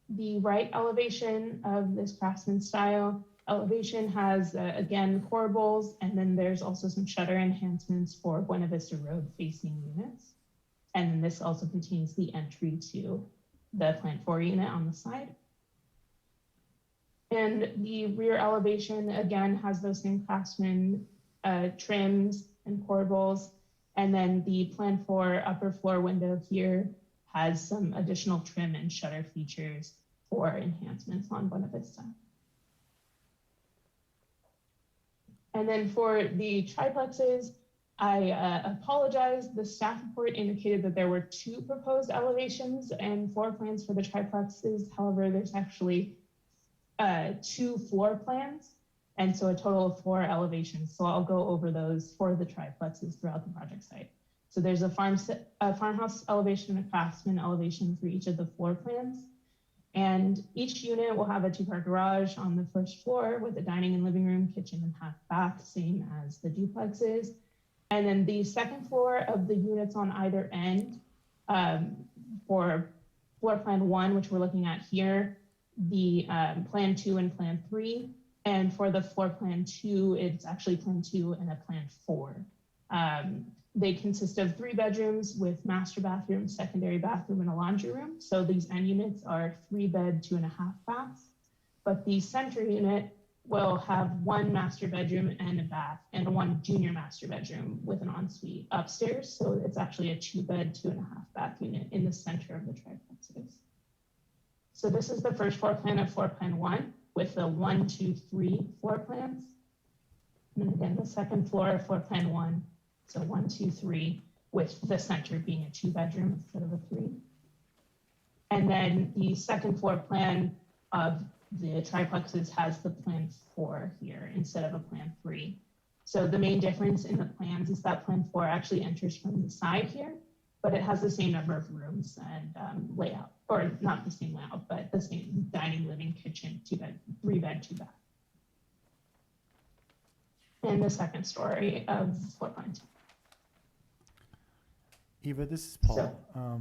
The right elevation of this Craftsman style elevation has, again, corbels, and then there's also some shutter enhancements for Buena Vista Road facing units. And then this also contains the entry to the Plan 4 unit on the side. And the rear elevation, again, has those same Craftsman trims and corbels. And then the Plan 4 upper floor window here has some additional trim and shutter features for enhancements on Buena Vista. And then for the triplexes, I apologize. The staff report indicated that there were 2 proposed elevations and floor plans for the triplexes. However, there's actually 2 floor plans, and so a total of 4 elevations. So I'll go over those for the triplexes throughout the project site. So there's a farmhouse elevation and a Craftsman elevation for each of the floor plans. And each unit will have a 2-car garage on the first floor with a dining and living room, kitchen, and half bath, same as the duplexes. And then the second floor of the units on either end for floor plan 1, which we're looking at here, the plan 2 and plan 3. And for the floor plan 2, it's actually plan 2 and a plan 4. They consist of 3 bedrooms with master bathroom, secondary bathroom, and a laundry room. So these end units are 3-bed, 2.5 baths. But the center unit will have 1 master bedroom and a bath, and 1 junior master bedroom with an ensuite upstairs. So it's actually a 2-bed, 2.5 bath unit in the center of the triplexes. So this is the first floor plan of floor plan 1 with the 1, 2, 3 floor plans. And then again, the second floor of floor plan 1. So 1, 2, 3, with the center being a 2-bedroom instead of a 3. And then the second floor plan of the triplexes has the plan 4 here instead of a plan 3. So the main difference in the plans is that plan 4 actually enters from the side here, but it has the same number of rooms and layout, or not the same layout, but the same dining, living, kitchen, 2-bed, 3-bed, 2-bath. And the second story of floor plan 2. Eva, this is Paul. So-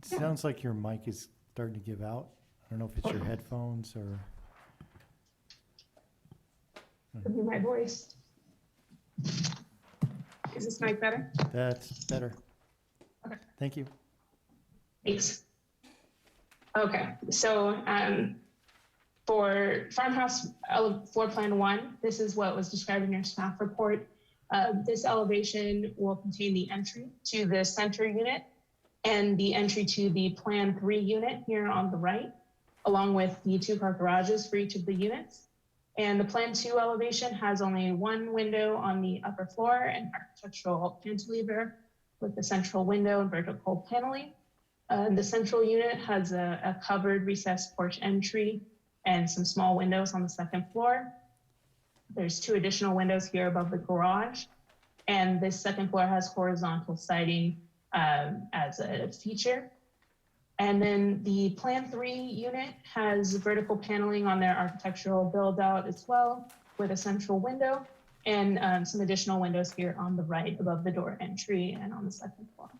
It sounds like your mic is starting to give out. I don't know if it's your headphones or. Could be my voice. Is this mic better? That's better. Okay. Thank you. Thanks. Okay, so for farmhouse floor plan 1, this is what was described in your staff report. This elevation will contain the entry to the center unit and the entry to the plan 3 unit here on the right, along with the 2-car garages for each of the units. And the plan 2 elevation has only 1 window on the upper floor and architectural cantilever with the central window and vertical paneling. The central unit has a covered recessed porch entry and some small windows on the second floor. There's 2 additional windows here above the garage. And this second floor has horizontal siding as a feature. And then the Plan 3 unit has vertical paneling on their architectural build out as well, with a central window and some additional windows here on the right above the door entry and on the second floor.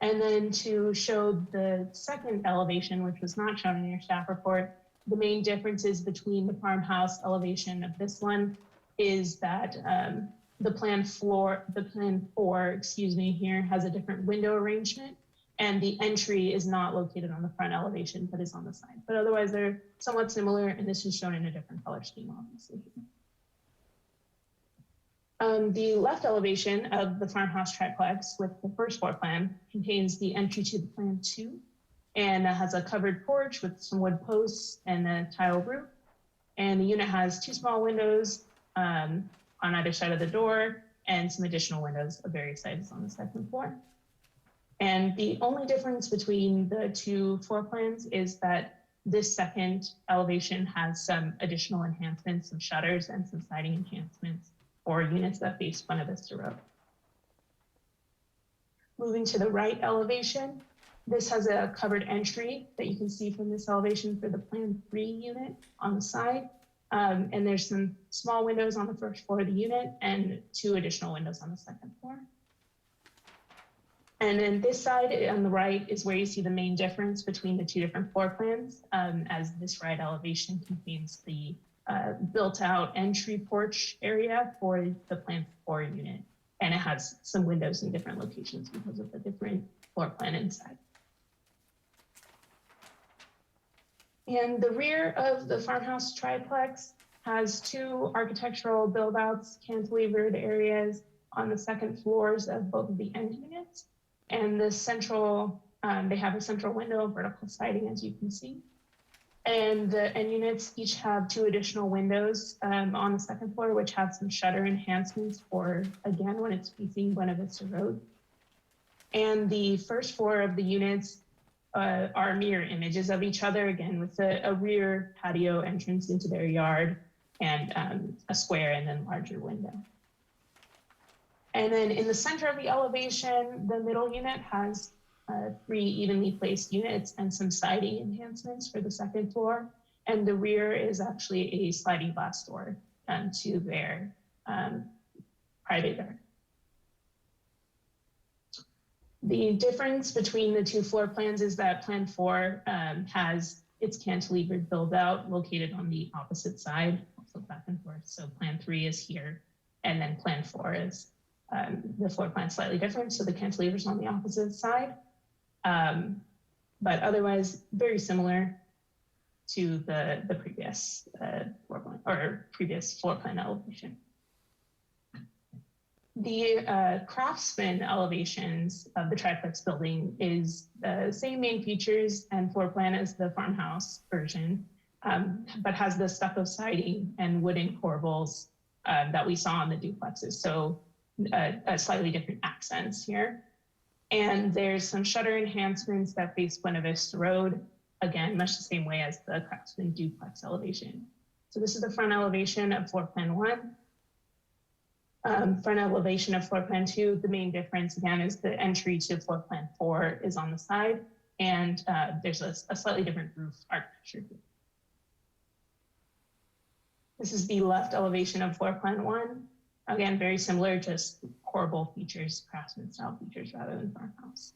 And then to show the second elevation, which was not shown in your staff report, the main differences between the farmhouse elevation of this one is that the plan 4, here has a different window arrangement, and the entry is not located on the front elevation, but is on the side. But otherwise, they're somewhat similar, and this is shown in a different color scheme, obviously. The left elevation of the farmhouse triplex with the first floor plan contains the entry to the Plan 2, and has a covered porch with some wood posts and a tile roof. And the unit has 2 small windows on either side of the door, and some additional windows of various sizes on the second floor. And the only difference between the 2 floor plans is that this second elevation has some additional enhancements, some shutters and some siding enhancements for units that face Buena Vista Road. Moving to the right elevation, this has a covered entry that you can see from this elevation for the Plan 3 unit on the side. And there's some small windows on the first floor of the unit and 2 additional windows on the second floor. And then this side on the right is where you see the main difference between the 2 different floor plans, as this right elevation contains the built out entry porch area for the Plan 4 unit. And it has some windows in different locations because of the different floor plan inside. And the rear of the farmhouse triplex has 2 architectural build-outs, cantilevered areas on the second floors of both of the end units. And the central, they have a central window, vertical siding, as you can see. And the end units each have 2 additional windows on the second floor, which have some shutter enhancements for, again, when it's facing Buena Vista Road. And the first floor of the units are mirror images of each other, again, with a rear patio entrance into their yard and a square and then larger window. And then in the center of the elevation, the middle unit has 3 evenly placed units and some siding enhancements for the second floor. And the rear is actually a sliding glass door to their private yard. The difference between the 2 floor plans is that Plan 4 has its cantilevered build out located on the opposite side, also back and forth. So Plan 3 is here, and then Plan 4 is the floor plan slightly different, so the cantilever's on the opposite side. But otherwise, very similar to the previous floor plan or previous floor plan elevation. The craftsman elevations of the triplex building is the same main features and floor plan as the farmhouse version, but has the stucco siding and wooden corbels that we saw on the duplexes. So a slightly different accents here. And there's some shutter enhancements that face Buena Vista Road, again, much the same way as the craftsman duplex elevation. So this is the front elevation of floor plan 1. Front elevation of floor plan 2, the main difference again is the entry to floor plan 4 is on the side, and there's a slightly different roof architecture. This is the left elevation of floor plan 1. Again, very similar, just corbel features, craftsman style features rather than farmhouse.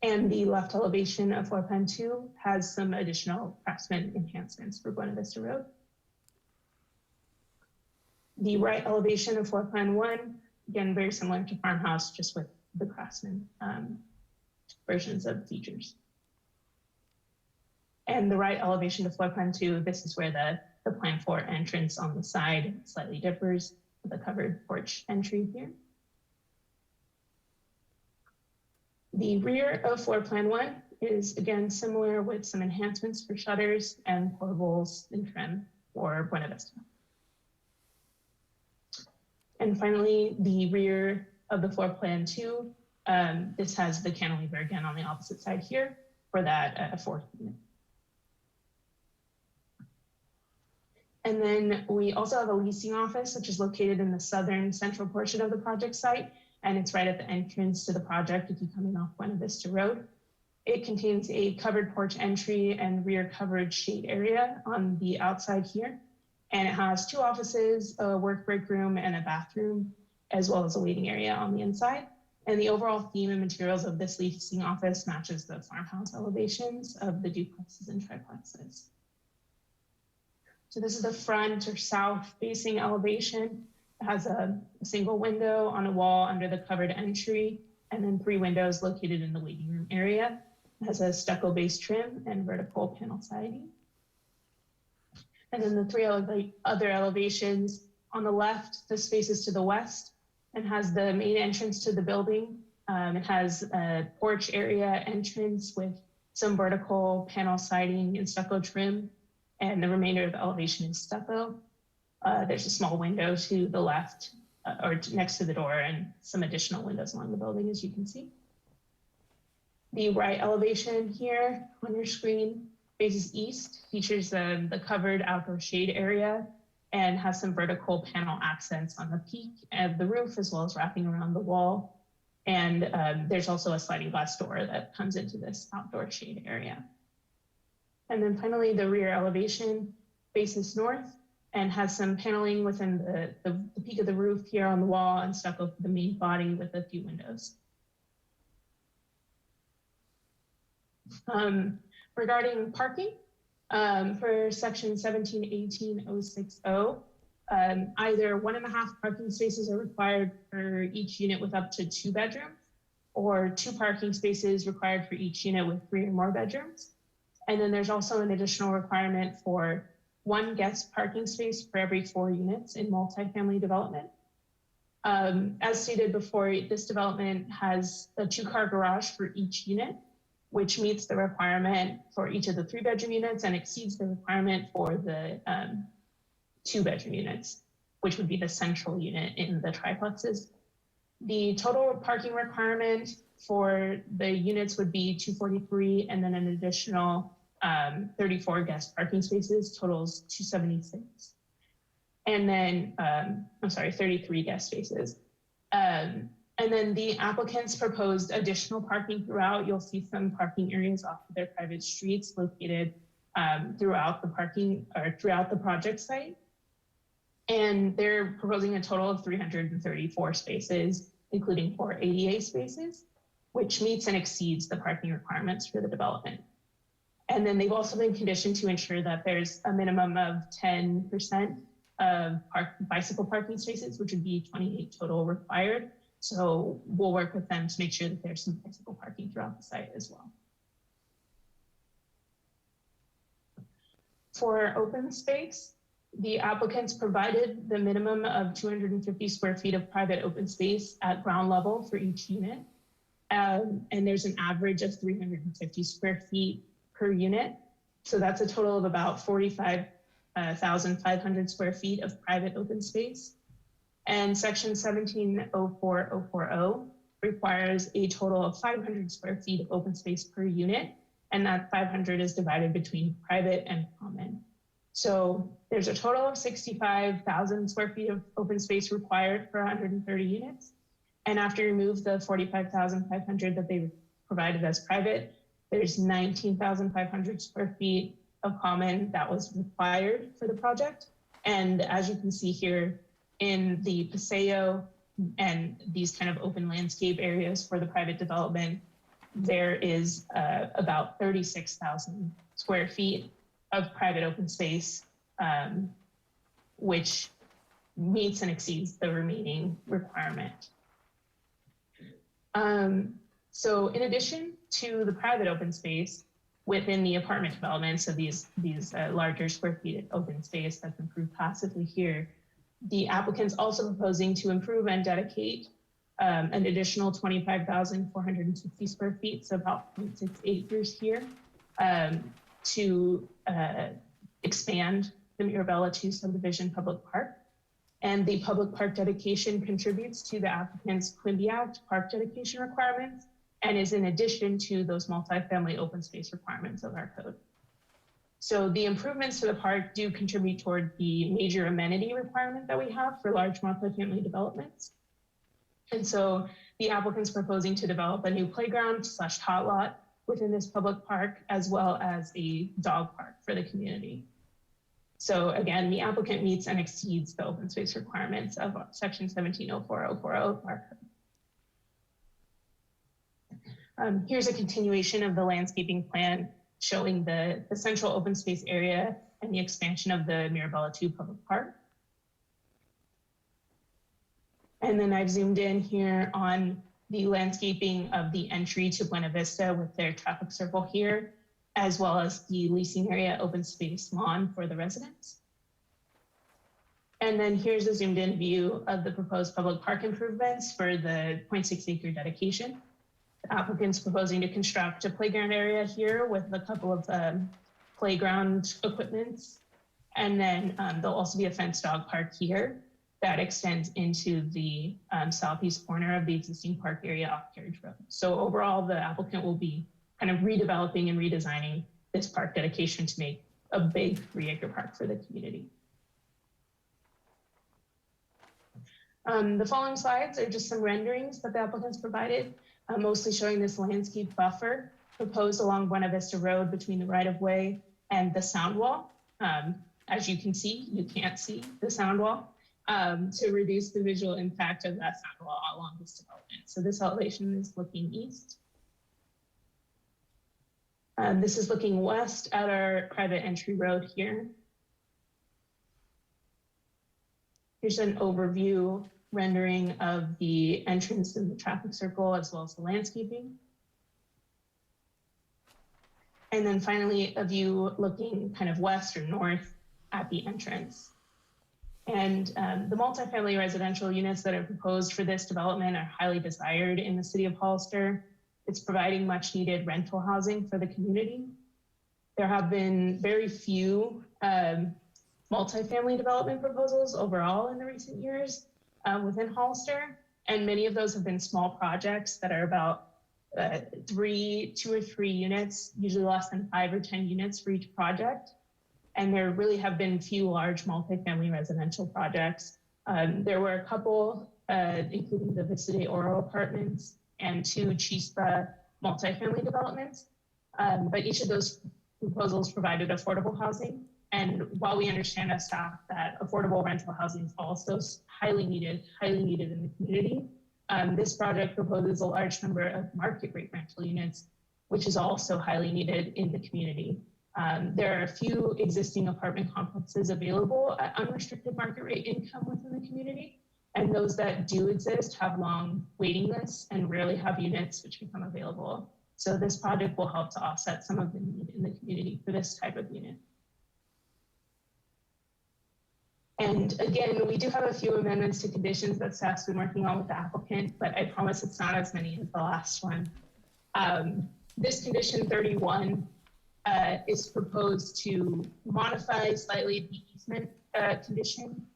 And the left elevation of floor plan 2 has some additional craftsman enhancements for Buena Vista Road. The right elevation of floor plan 1, again, very similar to farmhouse, just with the craftsman versions of features. And the right elevation of floor plan 2, this is where the plan 4 entrance on the side slightly differs with a covered porch entry here. The rear of floor plan 1 is again similar with some enhancements for shutters and corbels and trim for Buena Vista. And finally, the rear of the floor plan 2, this has the cantilever again on the opposite side here for that 4th unit. And then we also have a leasing office, which is located in the southern central portion of the project site. And it's right at the entrance to the project if you come in off Buena Vista Road. It contains a covered porch entry and rear covered shade area on the outside here. And it has 2 offices, a work break room, and a bathroom, as well as a waiting area on the inside. And the overall theme and materials of this leasing office matches the farmhouse elevations of the duplexes and triplexes. So this is the front or south facing elevation. It has a single window on a wall under the covered entry, and then 3 windows located in the waiting room area. It has a stucco base trim and vertical panel siding. And then the 3 other elevations on the left, this faces to the west and has the main entrance to the building. It has a porch area entrance with some vertical panel siding and stucco trim, and the remainder of the elevation is stucco. There's a small window to the left next to the door, and some additional windows along the building, as you can see. The right elevation here on your screen faces east, features the covered outdoor shade area, and has some vertical panel accents on the peak of the roof, as well as wrapping around the wall. And there's also a sliding glass door that comes into this outdoor shade area. And then finally, the rear elevation faces north and has some paneling within the peak of the roof here on the wall and stucco for the main body with a few windows. Regarding parking, for section 1718.060, either 1.5 parking spaces are required for each unit with up to 2 bedrooms, or 2 parking spaces required for each unit with 3 or more bedrooms. And then there's also an additional requirement for 1 guest parking space for every 4 units in multifamily development. As stated before, this development has a 2-car garage for each unit, which meets the requirement for each of the 3-bedroom units and exceeds the requirement for the 2-bedroom units, which would be the central unit in the triplexes. The total parking requirement for the units would be 243, and then an additional 34 guest parking spaces, totals 276. And then, 33 guest spaces. And then the applicants proposed additional parking throughout. You'll see some parking areas off of their private streets located throughout the project site. And they're proposing a total of 334 spaces, including 4 ADA spaces, which meets and exceeds the parking requirements for the development. And then they've also been conditioned to ensure that there's a minimum of 10% of bicycle parking spaces, which would be 28 total required. So we'll work with them to make sure that there's some bicycle parking throughout the site as well. For open space, the applicants provided the minimum of 250 square feet of private open space at ground level for each unit. And there's an average of 350 square feet per unit. So that's a total of about 45,500 square feet of private open space. And section 1704.040 requires a total of 500 square feet of open space per unit, and that 500 is divided between private and common. So there's a total of 65,000 square feet of open space required for 130 units. And after you remove the 45,500 that they provided as private, there's 19,500 square feet of common that was required for the project. And as you can see here, in the Paseo and these kind of open landscape areas for the private development, there is about 36,000 square feet of private open space, which meets and exceeds the remaining requirement. So in addition to the private open space within the apartment development, so these larger square feet of open space that's improved passively here, the applicant's also proposing to improve and dedicate an additional 25,460 square feet, so about 0.6 acres here, to expand the Mirabella 2 subdivision public park. And the public park dedication contributes to the applicant's Quimby Act park dedication requirements and is in addition to those multifamily open space requirements of our code. So the improvements to the park do contribute toward the major amenity requirement that we have for large multifamily developments. And so the applicant's proposing to develop a new playground / tot lot within this public park, as well as a dog park for the community. So again, the applicant meets and exceeds the open space requirements of section 1704-040 Park Code. Here's a continuation of the landscaping plan showing the central open space area and the expansion of the Mirabella 2 public park. And then I've zoomed in here on the landscaping of the entry to Buena Vista with their traffic circle here, as well as the leasing area open space lawn for the residents. And then here's a zoomed in view of the proposed public park improvements for the 0.6 acre dedication. The applicant's proposing to construct a playground area here with a couple of playground equipments. And then there'll also be a fenced dog park here that extends into the southeast corner of the existing park area off Carriage Road. So overall, the applicant will be kind of redeveloping and redesigning this park dedication to make a big 3-acre park for the community. The following slides are just some renderings that the applicants provided, mostly showing this landscape buffer proposed along Buena Vista Road between the right-of-way and the sound wall. As you can see, you can't see the sound wall. To reduce the visual impact of that sound wall along this development. So this elevation is looking east. This is looking west at our private entry road here. Here's an overview rendering of the entrance and the traffic circle, as well as the landscaping. And then finally, a view looking kind of west or north at the entrance. And the multifamily residential units that are proposed for this development are highly desired in the city of Hollister. It's providing much needed rental housing for the community. There have been very few multifamily development proposals overall in the recent years within Hollister. And many of those have been small projects that are about 2 or 3 units, usually less than 5 or 10 units for each project. And there really have been few large multifamily residential projects. There were a couple, including the Vista de Oro apartments and 2 Chispa multifamily developments. But each of those proposals provided affordable housing. And while we understand as staff that affordable rental housing is also highly needed in the community, this project proposes a large number of market rate rental units, which is also highly needed in the community. There are a few existing apartment complexes available at unrestricted market rate income within the community. And those that do exist have long waiting lists and rarely have units which become available. So this project will help to offset some of the need in the community for this type of unit. And again, we do have a few amendments to conditions that staff's been working on with the applicant, but I promise it's not as many as the last one. This condition 31 is proposed to modify slightly the easement condition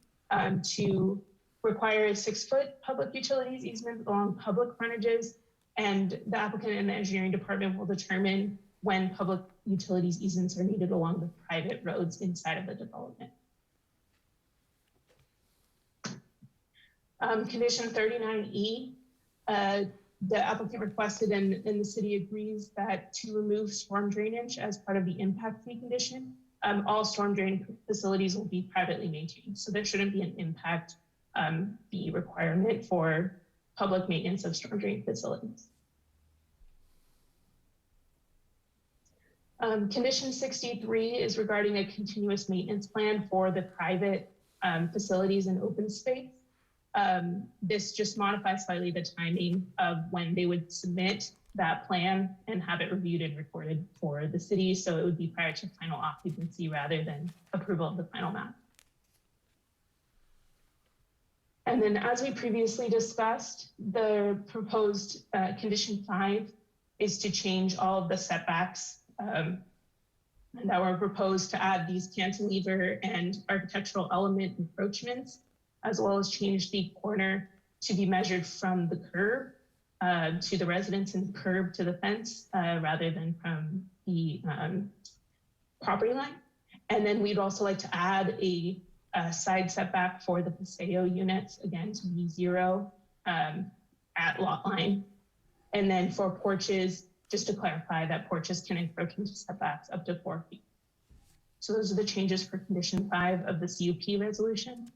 to require a 6-foot public utilities easement along public frontages, and the applicant and the engineering department will determine when public utilities easements are needed along the private roads inside of the development. Condition 39E, the applicant requested and the city agrees that to remove storm drainage as part of the impact fee condition, all storm drain facilities will be privately maintained. So there shouldn't be an impact fee requirement for public maintenance of storm drain facilities. Condition 63 is regarding a continuous maintenance plan for the private facilities and open space. This just modifies slightly the timing of when they would submit that plan and have it reviewed and recorded for the city. So it would be prior to final occupancy rather than approval of the final map. And then as we previously discussed, the proposed condition 5 is to change all of the setbacks that were proposed to add these cantilever and architectural element encroachments, as well as change the corner to be measured from the curb to the residence and curb to the fence rather than from the property line. And then we'd also like to add a side setback for the Paseo units, again, to be 0 at lot line. And then for porches, just to clarify that porches can encroach into setbacks up to 4 feet. So those are the changes for condition 5 of the CUP resolution.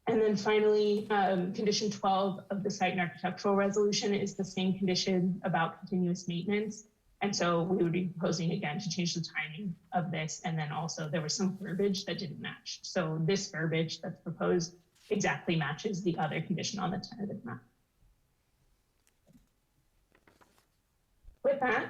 And then finally, condition 12 of the site and architectural resolution is the same condition about continuous maintenance. And so we would be proposing again to change the timing of this. And then also there was some verbiage that didn't match. So this verbiage that's proposed exactly matches the other condition on the tentative map. With that,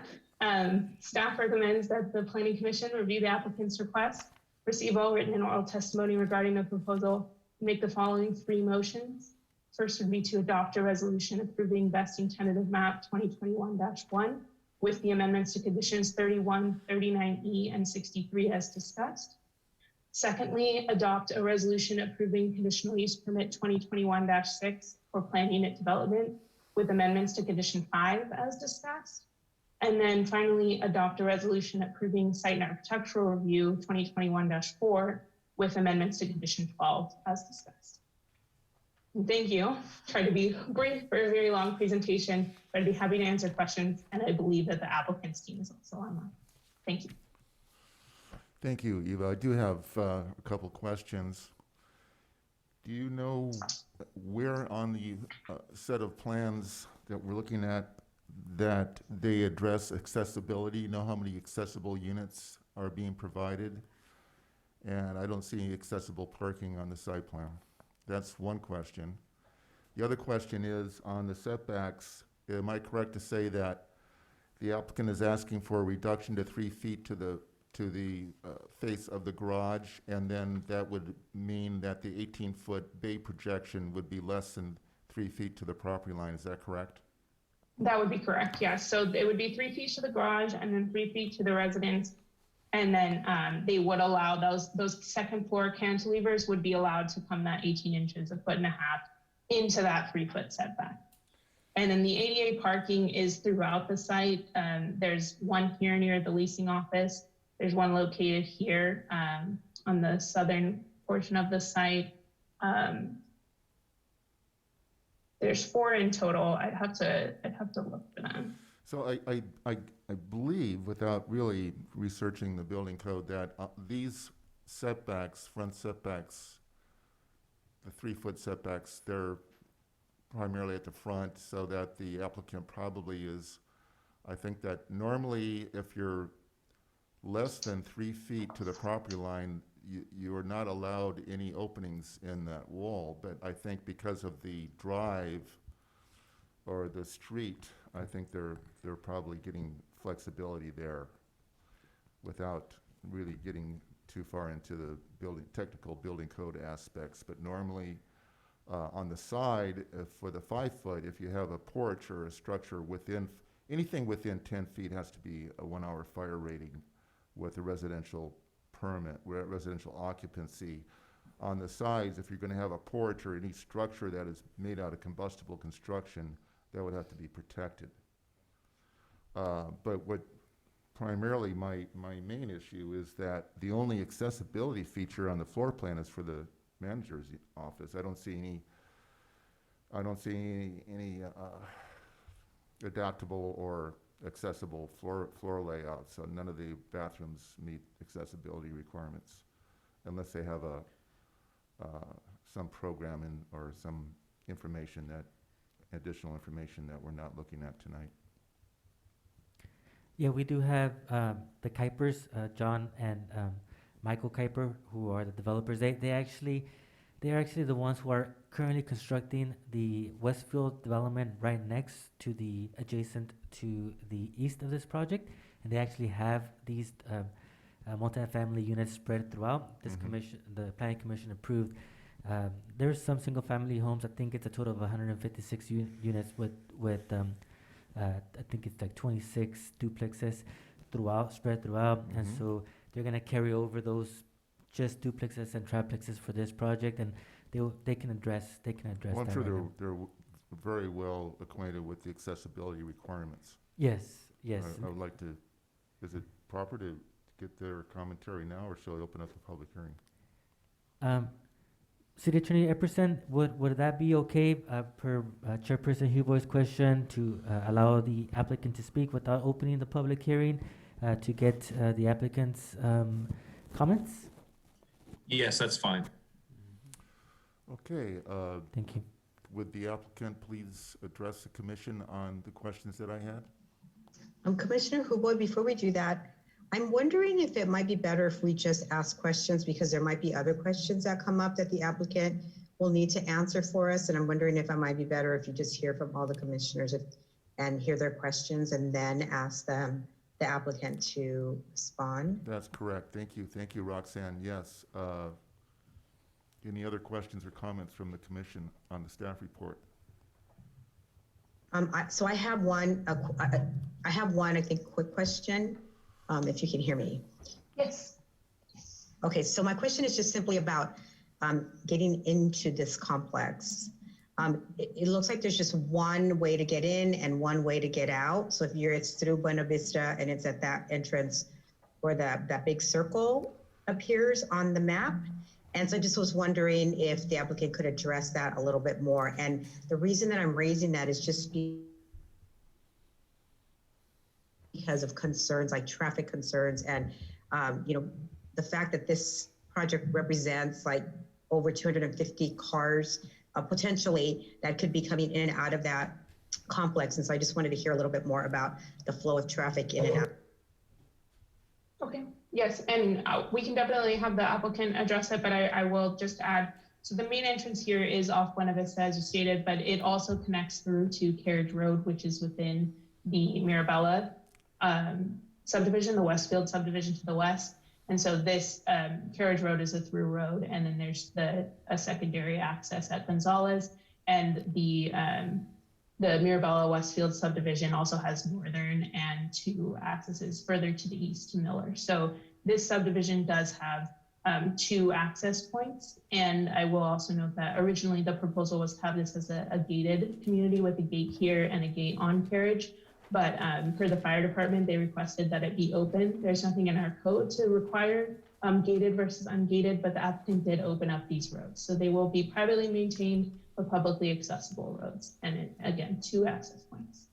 staff recommends that the Planning Commission review the applicant's request, receive all written and oral testimony regarding the proposal, make the following 3 motions. First would be to adopt a resolution approving vesting tentative map 2021-1 with the amendments to conditions 31, 39E, and 63 as discussed. Secondly, adopt a resolution approving conditional use permit 2021-6 for planned unit development with amendments to condition 5 as discussed. And then finally, adopt a resolution approving site and architectural review 2021-4 with amendments to condition 12 as discussed. And thank you. Tried to be brief for a very long presentation, but I'd be happy to answer questions. And I believe that the applicant's team is also online. Thank you. Thank you, Eva. I do have a couple questions. Do you know where on the set of plans that we're looking at that they address accessibility? You know how many accessible units are being provided? And I don't see any accessible parking on the site plan. That's one question. The other question is on the setbacks, am I correct to say that the applicant is asking for a reduction to 3 feet to the face of the garage, and then that would mean that the 18-foot bay projection would be less than 3 feet to the property line? Is that correct? That would be correct, yes. So it would be 3 feet to the garage and then 3 feet to the residence. And then they would allow those second floor cantilevers would be allowed to come that 18 inches, 1.5 feet into that 3-foot setback. And then the ADA parking is throughout the site. There's one here near the leasing office. There's one located here on the southern portion of the site. There's 4 in total. I'd have to look for them. So I believe, without really researching the building code, that these setbacks, front setbacks, the 3-foot setbacks, they're primarily at the front, so that the applicant probably is, I think that normally if you're less than 3 feet to the property line, you are not allowed any openings in that wall. But I think because of the drive or the street, I think they're probably getting flexibility there without really getting too far into the technical building code aspects. But normally on the side, for the 5-foot, if you have a porch or a structure anything within 10 feet has to be a 1-hour fire rating with a residential permit, residential occupancy. On the sides, if you're going to have a porch or any structure that is made out of combustible construction, that would have to be protected. But what primarily my main issue is that the only accessibility feature on the floor plan is for the manager's office. I don't see any adaptable or accessible floor layout. So none of the bathrooms meet accessibility requirements unless they have some program or some additional information that we're not looking at tonight. Yeah, we do have the Kuipers, John and Michael Kuiper, who are the developers. They're actually the ones who are currently constructing the Westfield development right next to the adjacent to the east of this project, and they actually have these multifamily units spread throughout. This commission, the Planning Commission approved. There's some single-family homes. I think it's a total of 156 units with I think it's like 26 duplexes spread throughout, and so they're gonna carry over those just duplexes and triplexes for this project, and they can address Well, I'm that sure right now. they're very well acquainted with the accessibility requirements. Yes. I would like to, is it proper to get their commentary now, or shall I open up the public hearing? City Attorney Epperson, would that be okay per Chairperson Hubo's question to allow the applicant to speak without opening the public hearing to get the applicant's comments? Yes, that's fine. Okay, Thank you. would the applicant please address the commission on the questions that I had? Commissioner Huboy, before we do that, I'm wondering if it might be better if we just ask questions because there might be other questions that come up that the applicant will need to answer for us. And I'm wondering if it might be better if you just hear from all the commissioners and hear their questions and then ask them, the applicant, to respond. That's correct. Thank you. Thank you, Roxanne. Yes. Any other questions or comments from the commission on the staff report? So I have one, I think, quick question, if you can hear me. Yes. Okay, so my question is just simply about getting into this complex. It looks like there's just one way to get in and one way to get out. So if it's through Buena Vista and it's at that entrance where that big circle appears on the map. And so I just was wondering if the applicant could address that a little bit more. And the reason that I'm raising that is just because of concerns like traffic concerns and, the fact that this project represents like over 250 cars potentially that could be coming in and out of that complex. And so I just wanted to hear a little bit more about the flow of traffic in and out. Okay, yes, and we can definitely have the applicant address it, but I will just add, so the main entrance here is off Buena Vista, as you stated, but it also connects through to Carriage Road, which is within the Mirabella subdivision, the Westfield subdivision to the west. And so this Carriage Road is a through road, and then there's a secondary access at Gonzalez, and the Mirabella Westfield subdivision also has northern and 2 accesses further to the east to Miller. So this subdivision does have 2 access points. And I will also note that originally the proposal was to have this as a gated community with a gate here and a gate on Carriage. But for the fire department, they requested that it be open. There's nothing in our code to require gated versus ungated, but the applicant did open up these roads. So they will be privately maintained but publicly accessible roads. And again, 2 access points.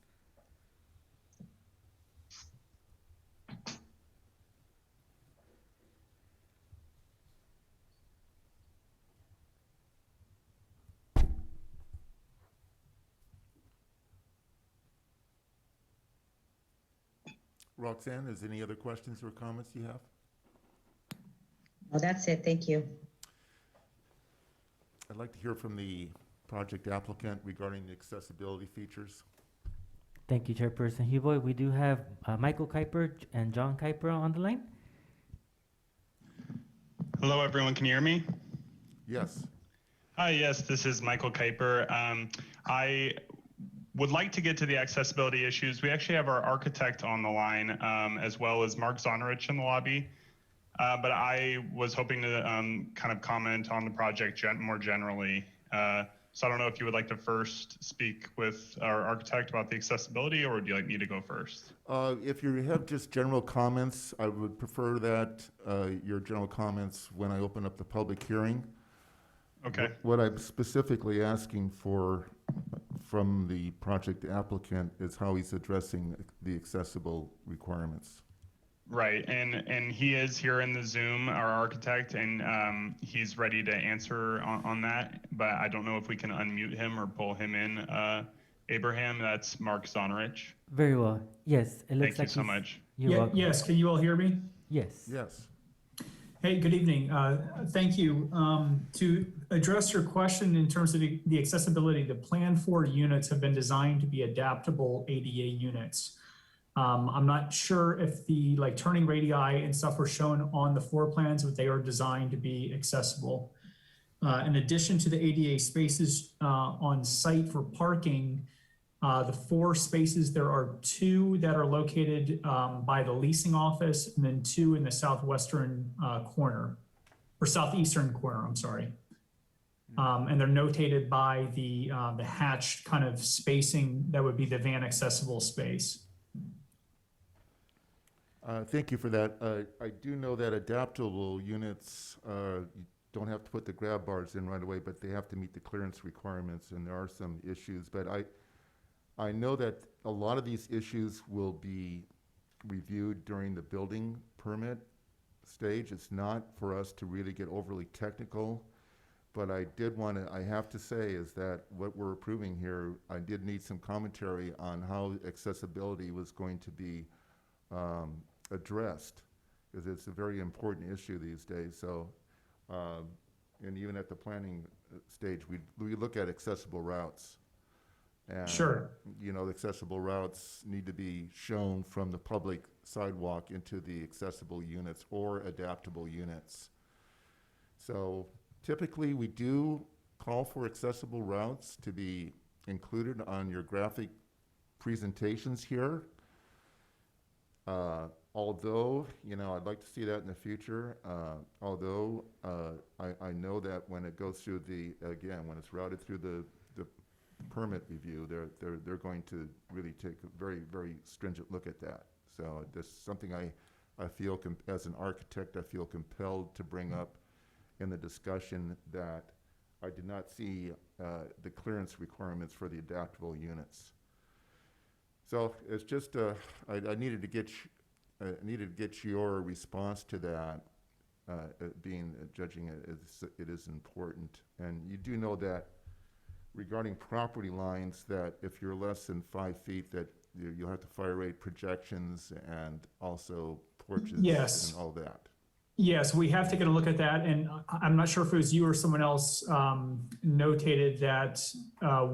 Roxanne, is there any other questions or comments you have? Well, that's it. Thank you. I'd like to hear from the project applicant regarding the accessibility features. Thank you, Chairperson Huboy. We do have Michael Kuiper and John Kuiper on the line. Hello, everyone. Can you hear me? Yes. Hi, yes, this is Michael Kuiper. I would like to get to the accessibility issues. We actually have our architect on the line, as well as Mark Zonrich in the lobby. But I was hoping to kind of comment on the project more generally. So I don't know if you would like to first speak with our architect about the accessibility, or would you like me to go first? If you have just general comments, I would prefer that your general comments when I open up the public hearing. Okay. What I'm specifically asking for from the project applicant is how he's addressing the accessible requirements. Right, and he is here in the Zoom, our architect, and he's ready to answer on that, but I don't know if we can unmute him or pull him in. Abraham, that's Mark Zonrich. Very well. Yes, it looks Thank like you so much. You're welcome. Yes, can you all hear me? Yes. Yes. Hey, good evening. Thank you. To address your question in terms of the accessibility, the Plan 4 units have been designed to be adaptable ADA units. I'm not sure if the turning radii and stuff were shown on the floor plans, but they are designed to be accessible. In addition to the ADA spaces on site for parking, the 4 spaces, there are 2 that are located by the leasing office, and then 2 in the southwestern corner, or southeastern corner, I'm sorry. And they're notated by the hatched kind of spacing that would be the van accessible space. Thank you for that. I do know that adaptable units don't have to put the grab bars in right away, but they have to meet the clearance requirements, and there are some issues. But I know that a lot of these issues will be reviewed during the building permit stage. It's not for us to really get overly technical, but I have to say is that what we're approving here, I did need some commentary on how accessibility was going to be addressed, because it's a very important issue these days. So, and even at the planning stage, we look at accessible routes. And, Sure. you know, the accessible routes need to be shown from the public sidewalk into the accessible units or adaptable units. So typically we do call for accessible routes to be included on your graphic presentations here. Although, you know, I'd like to see that in the future. Although I know that when it goes through when it's routed through the permit review, they're going to really take a very, very stringent look at that. So this is something I feel, as an architect, I feel compelled to bring up in the discussion, that I did not see the clearance requirements for the adaptable units. So it's just, I needed to get your response to that, judging it is important. And you do know that regarding property lines, that if you're less than 5 feet, that you'll have to fire rate projections and also porches. Yes. And all that. Yes, we have taken a look at that, and I'm not sure if it was you or someone else notated that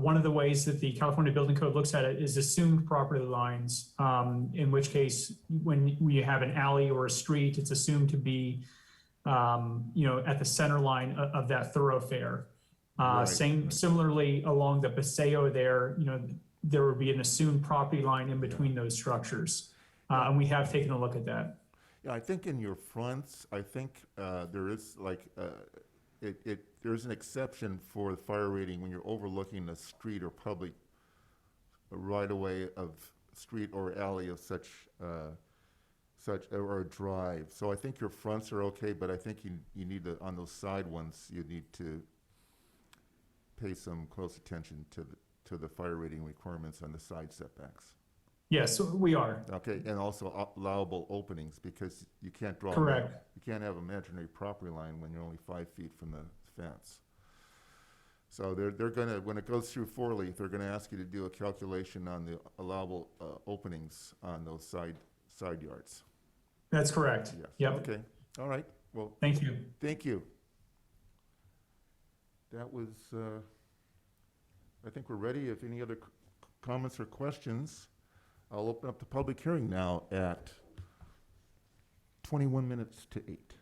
one of the ways that the California Building Code looks at it is assumed property lines, in which case when we have an alley or a street, it's assumed to be at the center line of that thoroughfare. Similarly, along the Paseo there, there would be an assumed property line in between those structures, and we have taken a look at that. Yeah, I think in your fronts, I think there is there's an exception for the fire rating when you're overlooking a street or public right away of street or alley of such or a drive. So I think your fronts are okay, but I think you need to, on those side ones, you need to pay some close attention to the fire rating requirements on the side setbacks. Yes, we are. Okay, and also allowable openings, because you can't draw. Correct. You can't have imaginary property line when you're only 5 feet from the fence. So they're gonna, when it goes through 4-leaf, they're gonna ask you to do a calculation on the allowable openings on those side yards. That's correct. Yes. Yep. Okay. All right. Well. Thank you. Thank you. That was. I think we're ready. If any other comments or questions, I'll open up the public hearing now at 21 minutes to 8.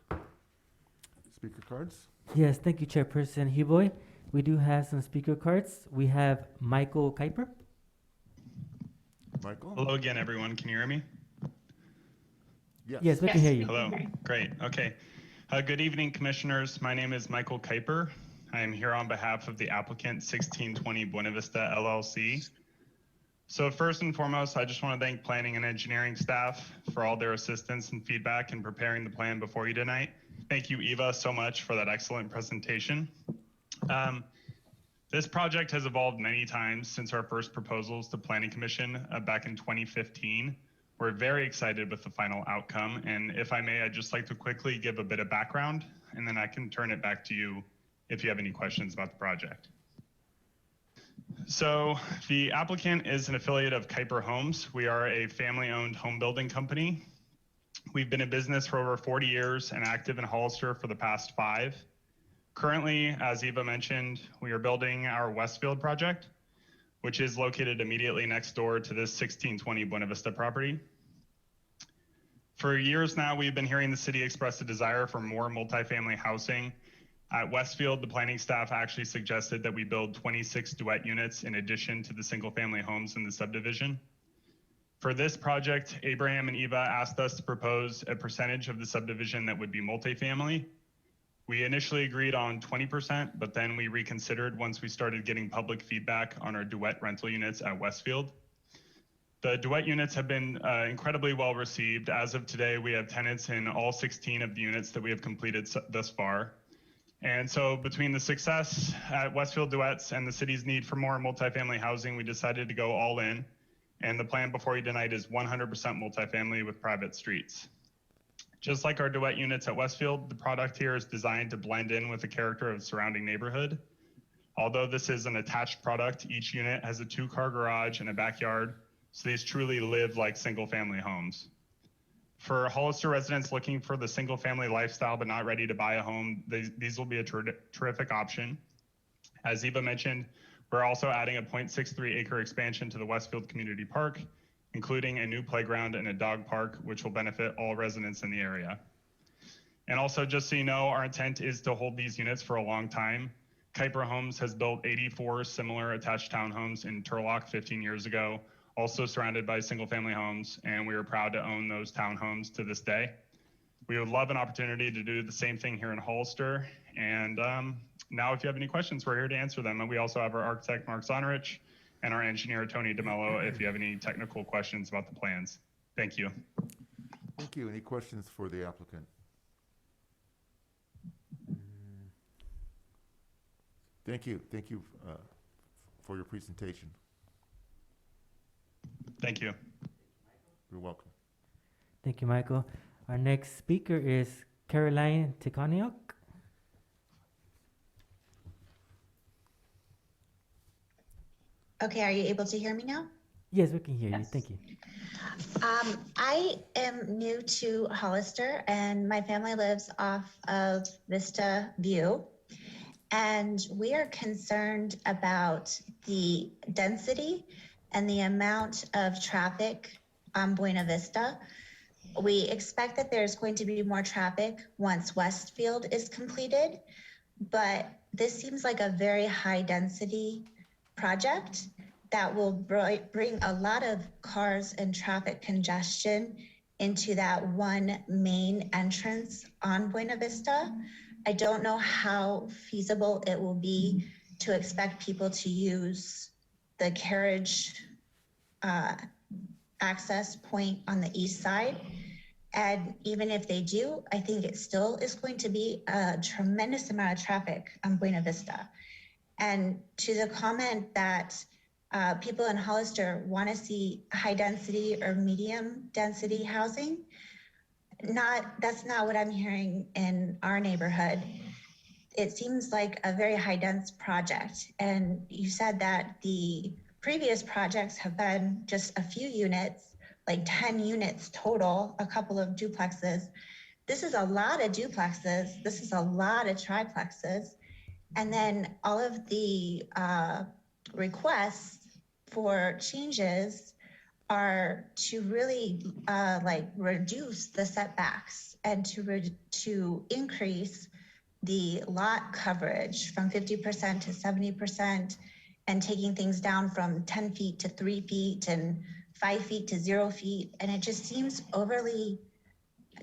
Speaker cards? Yes, thank you, Chairperson Hiboy. We do have some speaker cards. We have Michael Kuiper. Michael? Hello again, everyone. Can you hear me? Yes, we can hear you. Hello. Great. Okay. Good evening, commissioners. My name is Michael Kuiper. I am here on behalf of the applicant 1620 Buena Vista LLC. So first and foremost, I just want to thank planning and engineering staff for all their assistance and feedback in preparing the plan before you tonight. Thank you, Eva, so much for that excellent presentation. This project has evolved many times since our first proposals to Planning Commission back in 2015. We're very excited with the final outcome. And if I may, I'd just like to quickly give a bit of background, and then I can turn it back to you if you have any questions about the project. So the applicant is an affiliate of Kuiper Homes. We are a family-owned home building company. We've been in business for over 40 years and active in Hollister for the past 5. Currently, as Eva mentioned, we are building our Westfield project, which is located immediately next door to this 1620 Buena Vista property. For years now, we've been hearing the city express a desire for more multifamily housing. At Westfield, the planning staff actually suggested that we build 26 duet units in addition to the single family homes in the subdivision. For this project, Abraham and Eva asked us to propose a percentage of the subdivision that would be multifamily. We initially agreed on 20%, but then we reconsidered once we started getting public feedback on our duet rental units at Westfield. The duet units have been incredibly well received. As of today, we have tenants in all 16 of the units that we have completed thus far. And so between the success at Westfield Duets and the city's need for more multifamily housing, we decided to go all in. And the plan before you tonight is 100% multifamily with private streets. Just like our Duet units at Westfield, the product here is designed to blend in with the character of the surrounding neighborhood. Although this is an attached product, each unit has a 2-car garage and a backyard, so these truly live like single-family homes. For Hollister residents looking for the single-family lifestyle but not ready to buy a home, these will be a terrific option. As Eva mentioned, we're also adding a 0.63 acre expansion to the Westfield Community Park, including a new playground and a dog park, which will benefit all residents in the area. And also, just so you know, our intent is to hold these units for a long time. Kuiper Homes has built 84 similar attached townhomes in Turlock 15 years ago, also surrounded by single-family homes, and we are proud to own those townhomes to this day. We would love an opportunity to do the same thing here in Hollister, and now if you have any questions, we're here to answer them. And we also have our architect, Mark Zonrich, and our engineer, Tony DeMello, if you have any technical questions about the plans. Thank you. Thank you. Any questions for the applicant? Thank you. Thank you for your presentation. Thank you. You're welcome. Thank you, Michael. Our next speaker is Caroline Tikoniok. Okay, are you able to hear me now? Yes, we can hear you. Thank you. I am new to Hollister, and my family lives off of Vista View. And we are concerned about the density and the amount of traffic on Buena Vista. We expect that there's going to be more traffic once Westfield is completed, but this seems like a very high density project that will bring a lot of cars and traffic congestion into that one main entrance on Buena Vista. I don't know how feasible it will be to expect people to use the carriage access point on the east side. And even if they do, I think it still is going to be a tremendous amount of traffic on Buena Vista. And to the comment that people in Hollister want to see high density or medium density housing, that's not what I'm hearing in our neighborhood. It seems like a very high dense project. And you said that the previous projects have been just a few units, like 10 units total, a couple of duplexes. This is a lot of duplexes. This is a lot of triplexes. And then all of the requests for changes are to really reduce the setbacks and to increase the lot coverage from 50% to 70%, and taking things down from 10 feet to 3 feet and 5 feet to 0 feet. And it just seems overly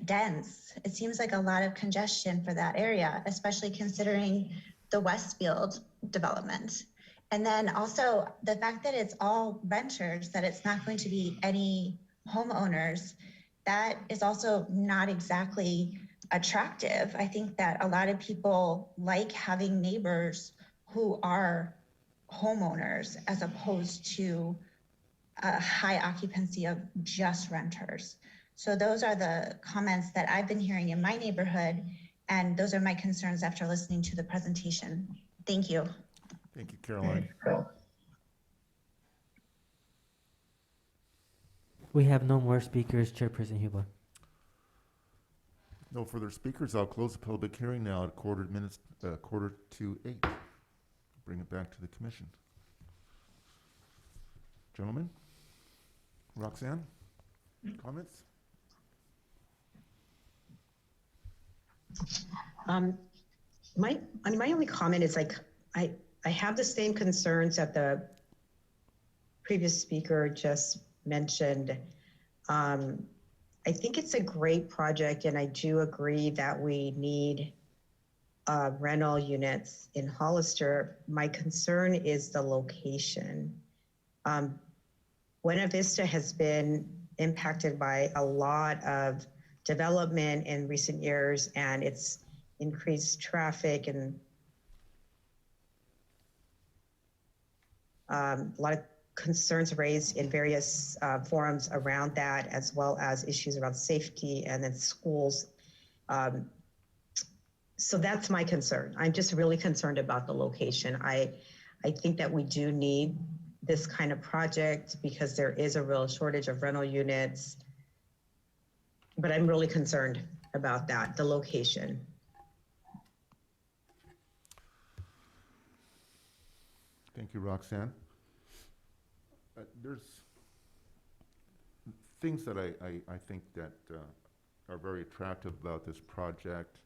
dense. It seems like a lot of congestion for that area, especially considering the Westfield development. And then also the fact that it's all renters, that it's not going to be any homeowners, that is also not exactly attractive. I think that a lot of people like having neighbors who are homeowners as opposed to a high occupancy of just renters. So those are the comments that I've been hearing in my neighborhood, and those are my concerns after listening to the presentation. Thank you. Thank you, Caroline. We have no more speakers, Chairperson Huber. No further speakers. I'll close the public hearing now at 7:45. Bring it back to the commission. Gentlemen, Roxanne, comments? My only comment is I have the same concerns that the previous speaker just mentioned. I think it's a great project, and I do agree that we need rental units in Hollister. My concern is the location. Buena Vista has been impacted by a lot of development in recent years, and it's increased traffic and a lot of concerns raised in various forums around that, as well as issues around safety and then schools. So that's my concern. I'm just really concerned about the location. I think that we do need this kind of project because there is a real shortage of rental units. But I'm really concerned about that, the location. Thank you, Roxanne. There's things that I think that are very attractive about this project.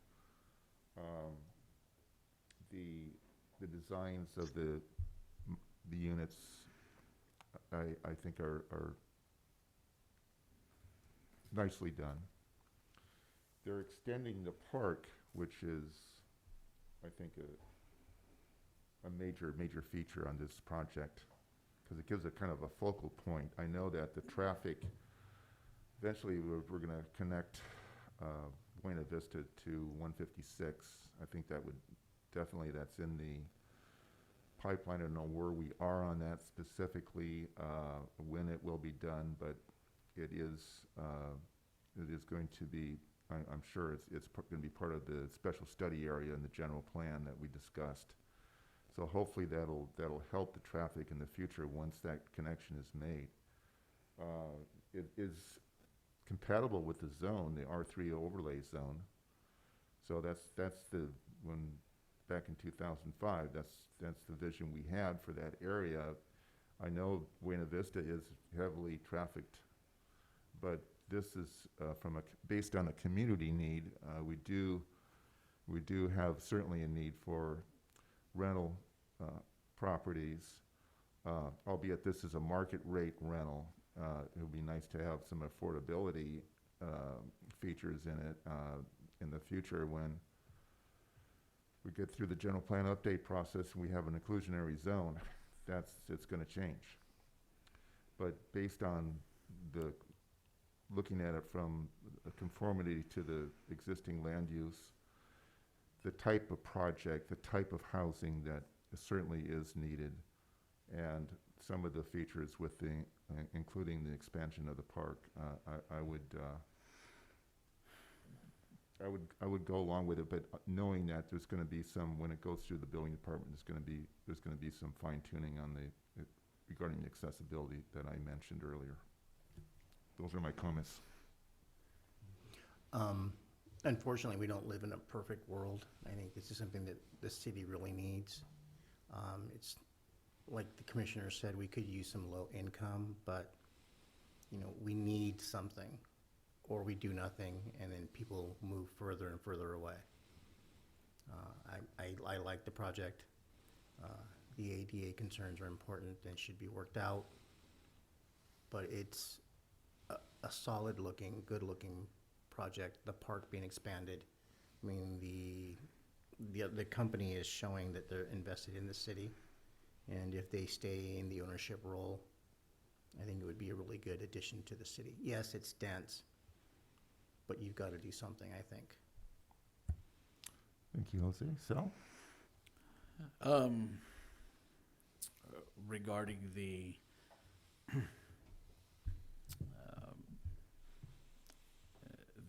The designs of the units I think are nicely done. They're extending the park, which is, I think, a major feature on this project, because it gives a kind of a focal point. I know that the traffic, eventually we're going to connect Buena Vista to 156. I think that would definitely, that's in the pipeline. I don't know where we are on that specifically, when it will be done, but it is going to be, I'm sure it's going to be part of the special study area in the general plan that we discussed. So hopefully that'll help the traffic in the future once that connection is made. It is compatible with the zone, the R3 overlay zone. So that's the, when back in 2005, that's the vision we had for that area. I know Buena Vista is heavily trafficked, but this is based on a community need. We do have certainly a need for rental properties, albeit this is a market rate rental. It would be nice to have some affordability features in it in the future when we get through the general plan update process and we have an inclusionary zone. It's going to change. But based on looking at it from a conformity to the existing land use, the type of project, the type of housing that certainly is needed, and some of the features with including the expansion of the park, I would go along with it, but knowing that there's going to be some, when it goes through the building department, there's going to be some fine tuning on regarding the accessibility that I mentioned earlier. Those are my comments. Unfortunately, we don't live in a perfect world. I think this is something that the city really needs. It's like the commissioner said, we could use some low income, but we need something, or we do nothing, and then people move further and further away. I like the project. The ADA concerns are important and should be worked out, but it's a solid looking, good looking project. The park being expanded, I mean, the company is showing that they're invested in the city, and if they stay in the ownership role, I think it would be a really good addition to the city. Yes, it's dense, but you've got to do something, I think. Thank you, Jose. Sal? Regarding the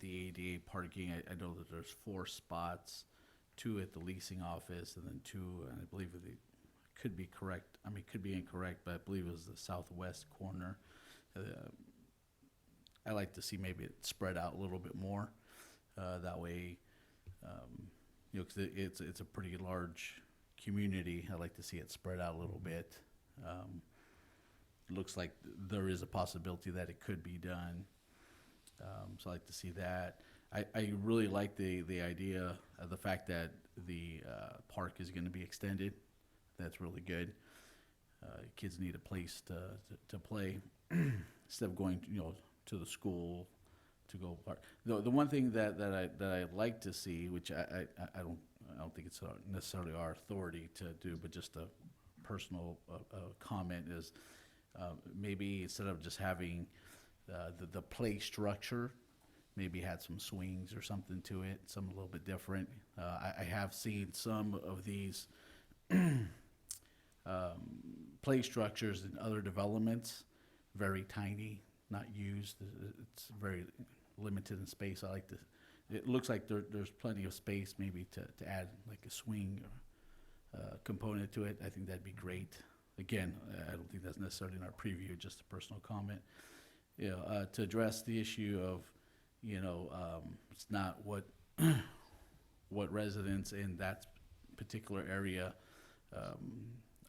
ADA parking, I know that there's 4 spots, 2 at the leasing office, and then 2, and I believe they could be correct. I mean, could be incorrect, but I believe it was the southwest corner. I like to see maybe it spread out a little bit more. That way, because it's a pretty large community. I like to see it spread out a little bit. Looks like there is a possibility that it could be done. So I like to see that. I really like the idea of the fact that the park is going to be extended. That's really good. Kids need a place to play instead of going to the school to go park. The one thing that I like to see, which I don't think it's necessarily our authority to do, but just a personal comment, is maybe instead of just having the play structure, maybe had some swings or something to it, some a little bit different. I have seen some of these play structures in other developments, very tiny, not used. It's very limited in space. I like to, it looks like there's plenty of space maybe to add like a swing or component to it. I think that'd be great. Again, I don't think that's necessarily in our preview, just a personal comment. You know, to address the issue of, you know, it's not what what residents in that particular area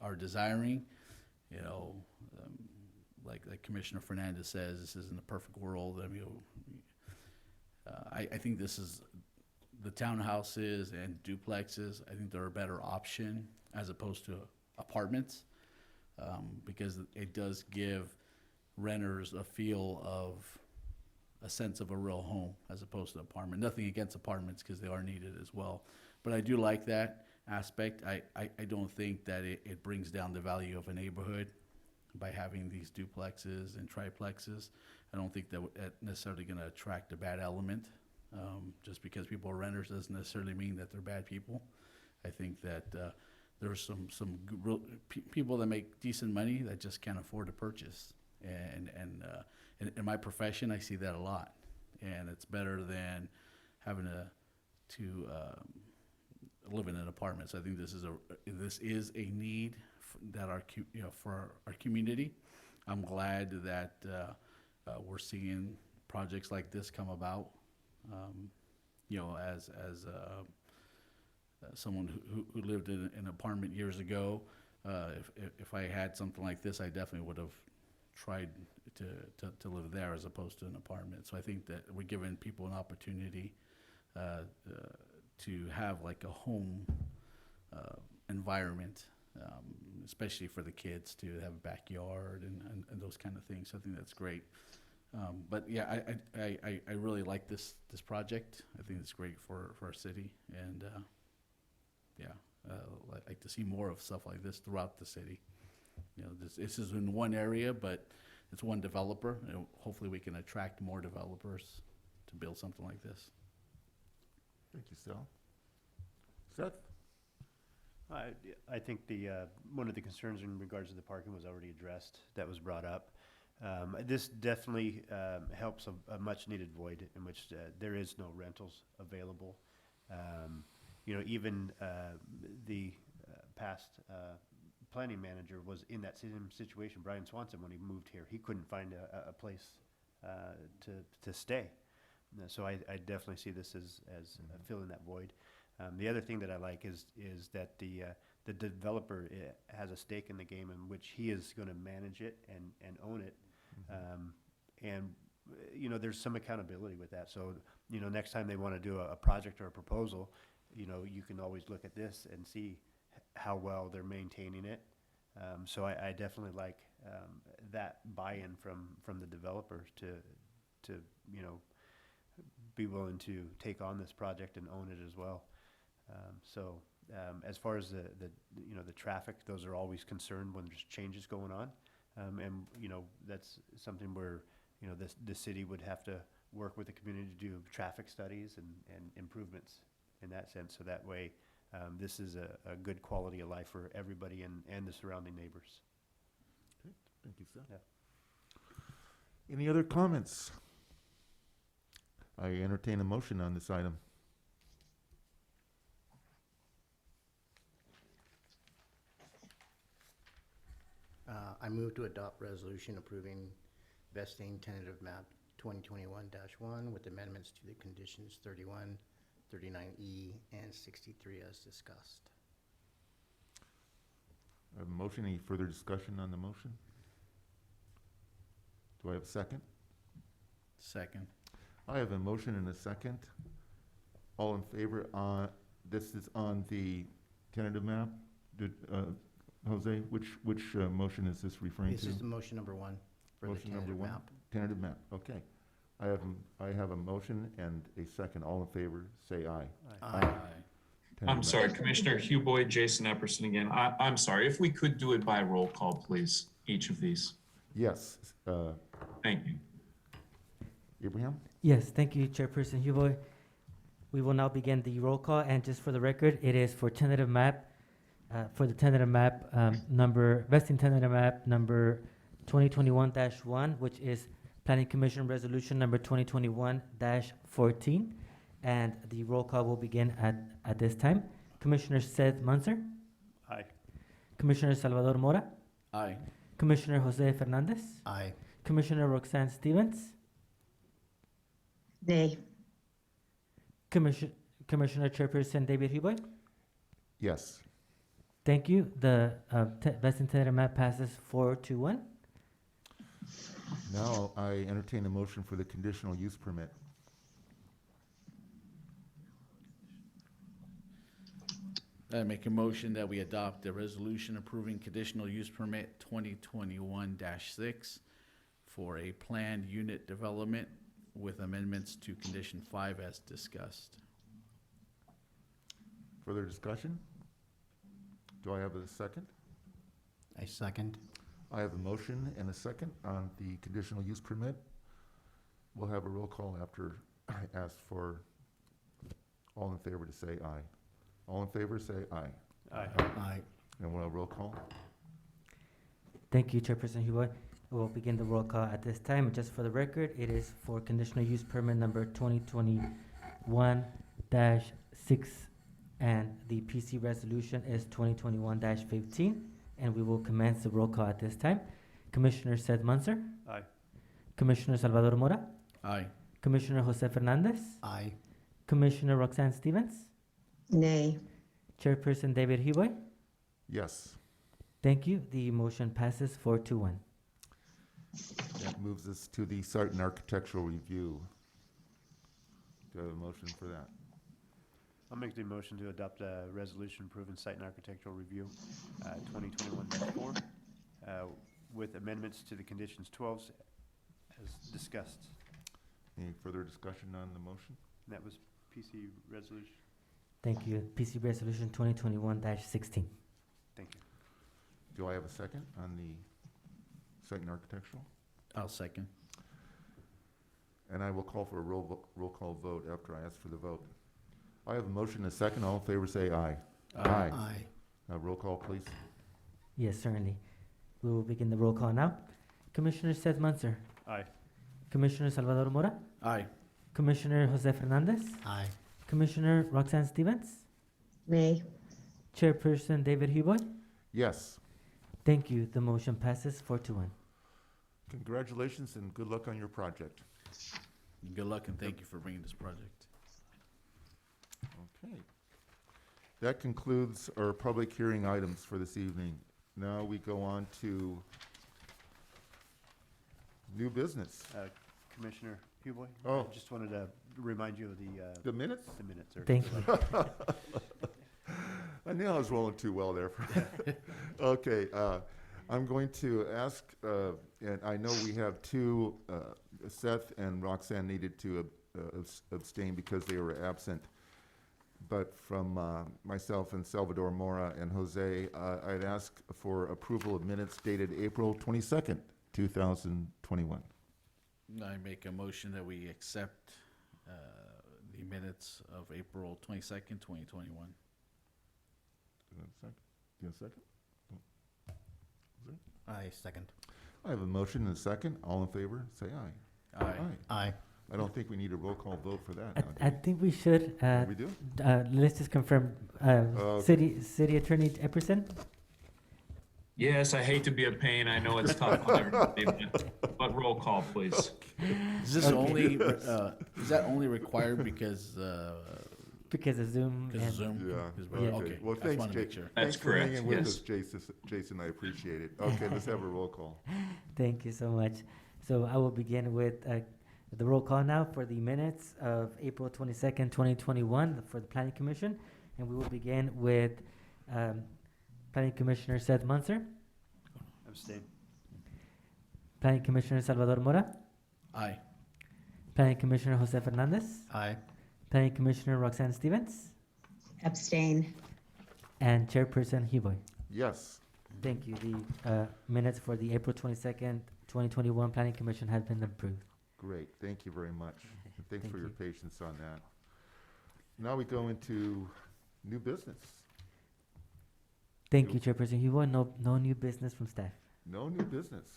are desiring. You know, like Commissioner Fernandez says, this isn't a perfect world. I mean, I think this is the townhouses and duplexes. I think they're a better option as opposed to apartments, because it does give renters a feel of a sense of a real home as opposed to apartment. Nothing against apartments because they are needed as well. But I do like that aspect. I don't think that it brings down the value of a neighborhood by having these duplexes and triplexes. I don't think that that's necessarily going to attract a bad element. Just because people are renters doesn't necessarily mean that they're bad people. I think that there's some real people that make decent money that just can't afford to purchase. And in my profession, I see that a lot. And it's better than having to live in an apartment. So I think this is a need that for our community. I'm glad that we're seeing projects like this come about. You know, as someone who lived in an apartment years ago, if I had something like this, I definitely would have tried to live there as opposed to an apartment. So I think that we're giving people an opportunity to have like a home environment, especially for the kids to have a backyard and those kind of things. So I think that's great. But yeah, I really like this project. I think it's great for our city, and yeah, I'd like to see more of stuff like this throughout the city. You know, this is in one area, but it's one developer. And hopefully we can attract more developers to build something like this. Thank you, Sal. Seth? I think the one of the concerns in regards to the parking was already addressed. That was brought up. This definitely helps a much-needed void in which there is no rentals available. You know, even the past planning manager was in that same situation, Brian Swanson, when he moved here. He couldn't find a place to stay. So I definitely see this as filling that void. The other thing that I like is that the developer has a stake in the game in which he is going to manage it and own it. And, you know, there's some accountability with that. So, you know, next time they want to do a project or a proposal, you know, you can always look at this and see how well they're maintaining it. So I definitely like that buy-in from the developers to, you know, be willing to take on this project and own it as well. As far as the you know, the traffic, those are always concerned when there's changes going on. And, you know, that's something where, you know, the city would have to work with the community to do traffic studies and improvements in that sense. So that way, this is a good quality of life for everybody and the surrounding neighbors. Okay, thank you, Seth. Yeah. Any other comments? I entertain a motion on this item. I move to adopt resolution approving vesting tentative map 2021-1 with amendments to the conditions 31, 39E, and 63 as discussed. I have a motion. Any further discussion on the motion? Do I have a second? Second. I have a motion and a second. All in favor? This is on the tentative map. Jose, which motion is this referring to? This is the motion number 1 for Motion the number tentative one. map. Tentative map, okay. I have a motion and a second. All in favor, say aye. Aye. Tentative I'm map. sorry, Commissioner Hugh Boyd, Jason Epperson again. I'm sorry, if we could do it by roll call, please, each of these. Yes. Thank you. Abraham? Yes, thank you, Chairperson Huboy. We will now begin the roll call, and just for the record, it is for tentative map, vesting tentative map number 2021-1, which is Planning Commission Resolution number 2021-14, and the roll call will begin at this time. Commissioner Seth Munzer, Aye. Commissioner Salvador Mora, Aye. Commissioner Jose Fernandez, Aye. Commissioner Roxanne Stevens, Nay. Commissioner Chairperson David Huboy. Yes. Thank you. The vesting tentative map passes 4-1. Now I entertain a motion for the conditional use permit. I make a motion that we adopt the resolution approving conditional use permit 2021-6 for a planned unit development with amendments to condition 5 as discussed. Further discussion? Do I have a second? I second. I have a motion and a second on the conditional use permit. We'll have a roll call after I ask for all in favor to say aye. All in favor, say aye. Aye. Aye. And we'll have roll call. Thank you, Chairperson Huboy. We'll begin the roll call at this time. Just for the record, it is for conditional use permit number 2021-6, and the PC resolution is 2021-15, and we will commence the roll call at this time. Commissioner Seth Munzer, Aye. Commissioner Salvador Mora, Aye. Commissioner Jose Fernandez, Aye. Commissioner Roxanne Stevens, Nay. Chairperson David Huboy. Yes. Thank you. The motion passes 4-1. That moves us to the site and architectural review. Do I have a motion for that? I'll make the motion to adopt a resolution approving site and architectural review, 2021-4, with amendments to the conditions 12 as discussed. Any further discussion on the motion? And that was PC resolution. Thank you. PC resolution 2021-16. Thank you. Do I have a second on the site and architectural? I'll second. And I will call for a roll call vote after I ask for the vote. I have a motion and a second. All in favor say aye. Aye. Aye. Roll call, please. Yes, certainly. We will begin the roll call now. Commissioner Seth Munzer, Aye. Commissioner Salvador Mora, Aye. Commissioner Jose Fernandez, Aye. Commissioner Roxanne Stevens, Nay. Chairperson David Huboy. Yes. Thank you. The motion passes 4-1. Congratulations and good luck on your project. Good luck and thank you for bringing this project. Okay. That concludes our public hearing items for this evening. Now we go on to new business. Commissioner Huboy? Oh. I just wanted to remind you of The minutes? the minutes. Thank you. I knew I was rolling too well there. Okay, I'm going to ask, and I know we have two, Seth and Roxanne needed to abstain because they were absent. But from myself and Salvador Mora and Jose, I'd ask for approval of minutes dated April 22nd, 2021. I make a motion that we accept the minutes of April 22nd, 2021. Do you have a second? I second. I have a motion and a second. All in favor, say aye. Aye. Aye. I don't think we need a roll call vote for that. I think we should. We do? Let's just confirm. City Attorney Epperson. Yes, I hate to be a pain. I know it's tough on everybody, but roll call, please. Is this only, is that only required because of Zoom. because of Zoom? Yeah. 'Cause we're- Yeah. Okay, Well, I just thanks, wanted to make Jake. sure. Thanks That's for correct, hanging with yes. us, Jason. I appreciate it. Okay, let's have a roll call. Thank you so much. So I will begin with the roll call now for the minutes of April 22nd, 2021 for the Planning Commission. And we will begin with Planning Commissioner Seth Munzer, Abstain. Planning Commissioner Salvador Mora, Aye. Planning Commissioner Jose Fernandez, Aye. Planning Commissioner Roxanne Stevens, Abstain. and Chairperson Huboy. Yes. Thank you. The minutes for the April 22nd, 2021 Planning Commission has been approved. Great, thank you very much. And thanks Thank for your you. patience on that. Now we go into new business. Thank you, Chairperson Hugo. No new business from staff. No new business.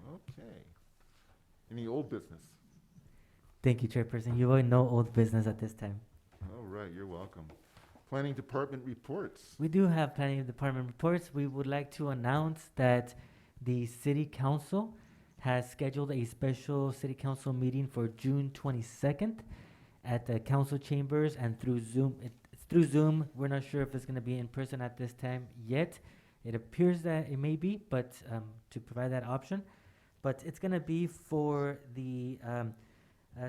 Okay. Any old business? Thank you, Chairperson Hugo. No old business at this time. All right, you're welcome. Planning Department reports. We do have planning department reports. We would like to announce that the City Council has scheduled a special City Council meeting for June 22nd at the council chambers and through Zoom. It's through Zoom. We're not sure if it's going to be in person at this time yet. It appears that it may be, but to provide that option. But it's going to be for the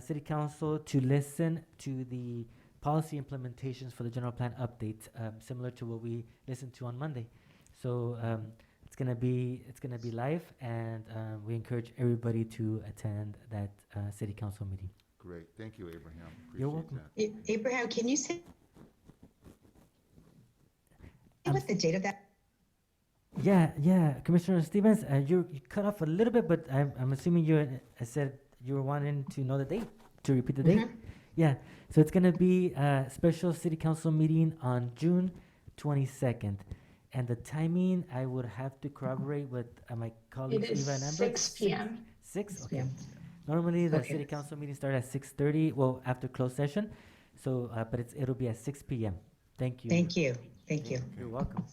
City Council to listen to the policy implementations for the general plan update, similar to what we listened to on Monday. So it's gonna be live, and we encourage everybody to attend that City Council meeting. Great, thank you, Abraham. You're Appreciate welcome. that. Abraham, can you say what the date of that? Yeah, Commissioner Stevens, you cut off a little bit, but I'm assuming you said you were wanting to know the date, to repeat the date? Yeah, so it's gonna be a special City Council meeting on June 22nd. And the timing, I would have to corroborate with my colleagues It is Eva and Amber. 6 p.m. 6? Okay. Normally, the Okay. City Council meetings start at 6:30, well, after closed session. So, but it'll be at 6 p.m. Thank you. Thank you. Thank you. You're welcome.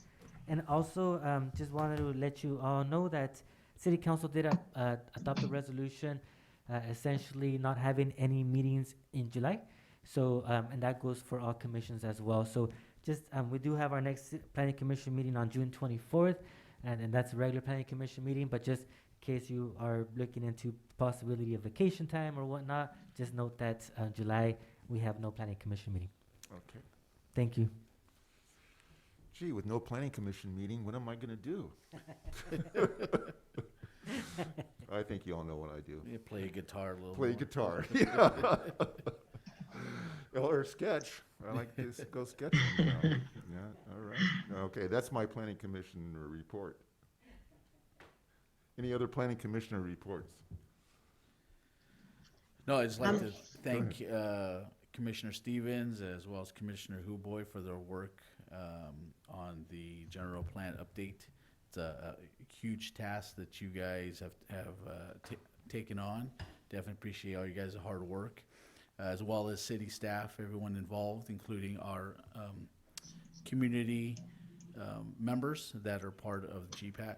And also, just wanted to let you all know that City Council did adopt a resolution, essentially not having any meetings in July. So, and that goes for all commissions as well. So, just we do have our next Planning Commission meeting on June 24th, and that's a regular Planning Commission meeting. But just in case you are looking into possibility of vacation time or whatnot, just note that July we have no Planning Commission meeting. Okay. Thank you. Gee, with no Planning Commission meeting, what am I gonna do? I think you all know what I do. You play guitar a little Play more. guitar, yeah. Or sketch. I like to go sketching now. Yeah, all right. Okay, that's my Planning Commissioner report. Any other Planning Commissioner reports? No, I'd just like to thank Commissioner Stevens as well as Commissioner Huboy for their work on the general plan update. It's a huge task that you guys have taken on. Definitely appreciate all you guys' hard work, as well as city staff, everyone involved, including our community members that are part of GPAC.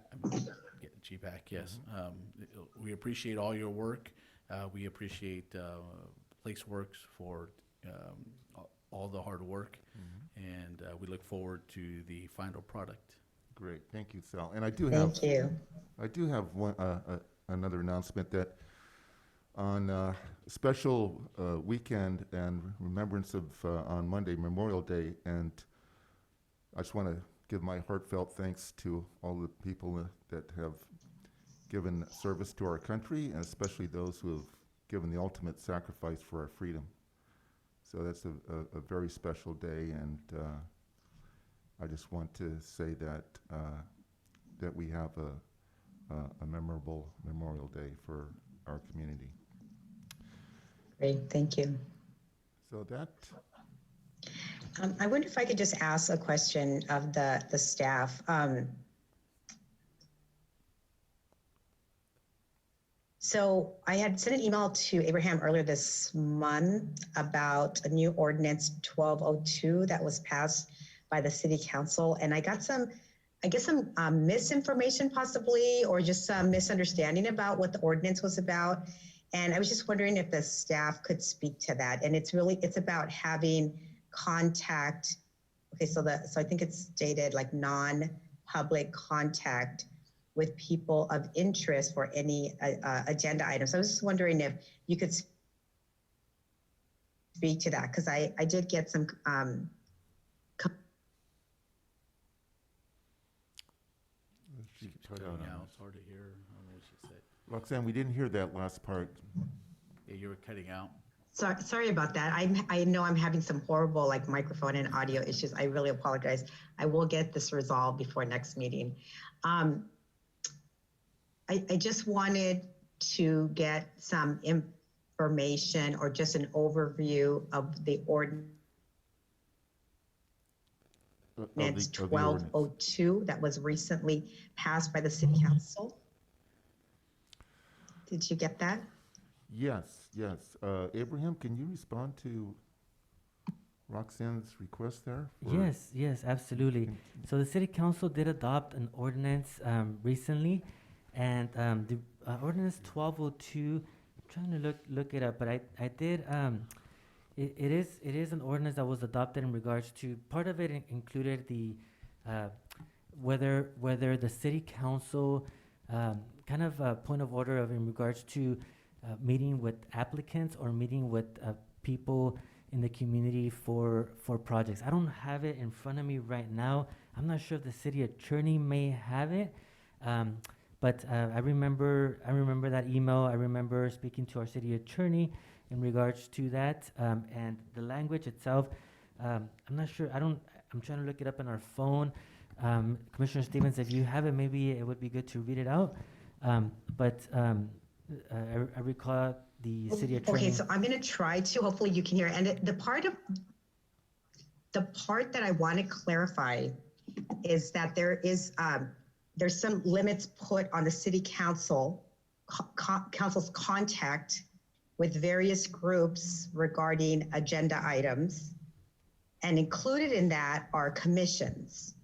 GPAC, yes. We appreciate all your work. We appreciate PlaceWorks for all the hard work, and we look forward to the final product. Great, thank you, Sal. And I do have. Thank you. I do have one another announcement that on a special weekend and remembrance of on Monday, Memorial Day, and I just want to give my heartfelt thanks to all the people that have given service to our country, and especially those who have given the ultimate sacrifice for our freedom. So that's a very special day, and I just want to say that that we have a memorable Memorial Day for our community. Great, thank you. So that. I wonder if I could just ask a question of the staff. So I had sent an email to Abraham earlier this month about a new ordinance 1202 that was passed by the City Council, and I got some misinformation possibly, or just some misunderstanding about what the ordinance was about. And I was just wondering if the staff could speak to that. And it's about having contact. Okay, so I think it's stated like non-public contact with people of interest for any agenda items. I was just wondering if you could speak to that, because I did get some She cut Cutting out on out, us. it's hard to hear. I don't know what she said. Roxanne, we didn't hear that last part. Yeah, you were cutting out. Sorry about that. I know I'm having some horrible microphone and audio issues. I really apologize. I will get this resolved before next meeting. I just wanted to get some information or just an overview of the ordinance Of the ordinance. 1202 that was recently passed by the city council? Did you get that? Yes, yes. Abraham, can you respond to Roxanne's request there? Or- Yes, yes, absolutely. So the city council did adopt an ordinance recently, and the ordinance 1202. I'm trying to look it up, but I did. It is an ordinance that was adopted in regards to part of it included the whether the city council kind of a point of order of in regards to meeting with applicants or meeting with people in the community for projects. I don't have it in front of me right now. I'm not sure if the city attorney may have it, but I remember that email. I remember speaking to our city attorney in regards to that, and the language itself. I'm not sure. I'm trying to look it up on our phone. Commissioner Stevens, if you have it, maybe it would be good to read it out. But I recall the city attorney. Okay, so I'm going to try to. Hopefully, you can hear. And the part that I want to clarify is that there's some limits put on the city council's contact with various groups regarding agenda items, and included in that are commissions.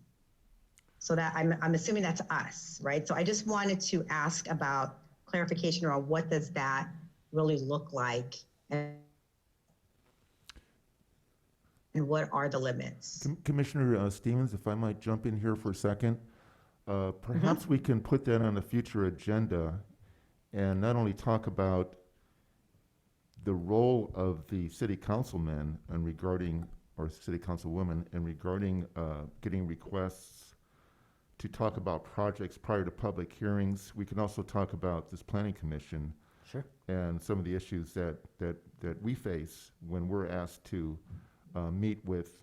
So that I'm assuming that's us, right? So I just wanted to ask about clarification around what does that really look like, and what are the limits? Commissioner Stevens, if I might jump in here for a second, perhaps we can put that on a future agenda and not only talk about the role of the city councilmen and regarding, or city councilwomen, and regarding getting requests to talk about projects prior to public hearings. We can also talk about this planning commission. Sure. And some of the issues that we face when we're asked to meet with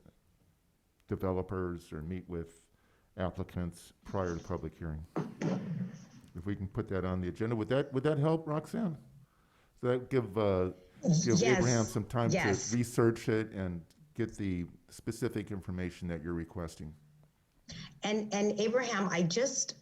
developers or meet with applicants prior to public hearing. If we can put that on the agenda, would that help, Roxanne? So that give Yes. Abraham some time Yes. to research it and get the specific information that you're requesting. And Abraham, I just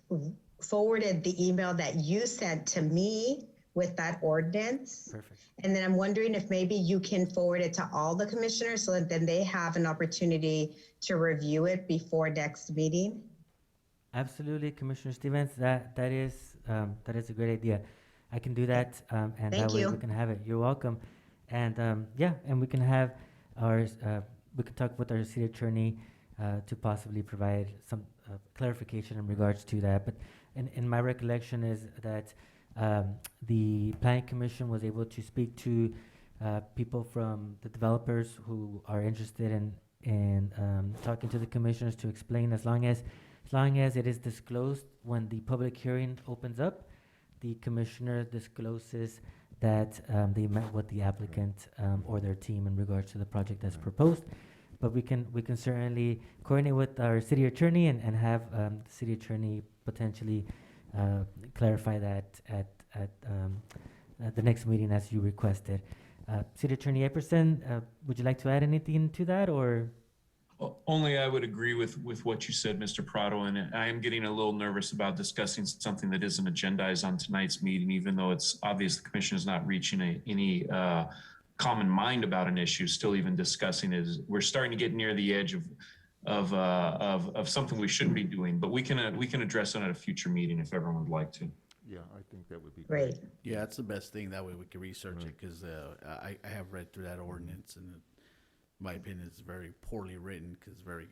forwarded the email that you sent to me with that ordinance. Perfect. And then I'm wondering if maybe you can forward it to all the commissioners so that then they have an opportunity to review it before next meeting. Absolutely, Commissioner Stevens. That is a great idea. I can do that, and Thank that way you. we can have it. You're welcome. And yeah, and we can have our we can talk with our city attorney to possibly provide some clarification in regards to that. But in my recollection is that the Planning Commission was able to speak to people from the developers who are interested in talking to the commissioners to explain as long as it is disclosed when the public hearing opens up, the commissioner discloses that they met with the applicant or their team in regards to the project that's proposed. But we can certainly coordinate with our city attorney and have the city attorney potentially clarify that at the next meeting as you requested. City Attorney Epperson, would you like to add anything to that, or? Only I would agree with what you said, Mr. Prado, and I am getting a little nervous about discussing something that isn't agendized on tonight's meeting, even though it's obvious the commission is not reaching any common mind about an issue. Still, even discussing it, we're starting to get near the edge of something we shouldn't be doing. But we can address it at a future meeting if everyone would like to. Yeah, I think that would be Great. Yeah, that's the best thing. That way we can research it, because I have read through that ordinance, and in my opinion, it's very poorly written, because it's very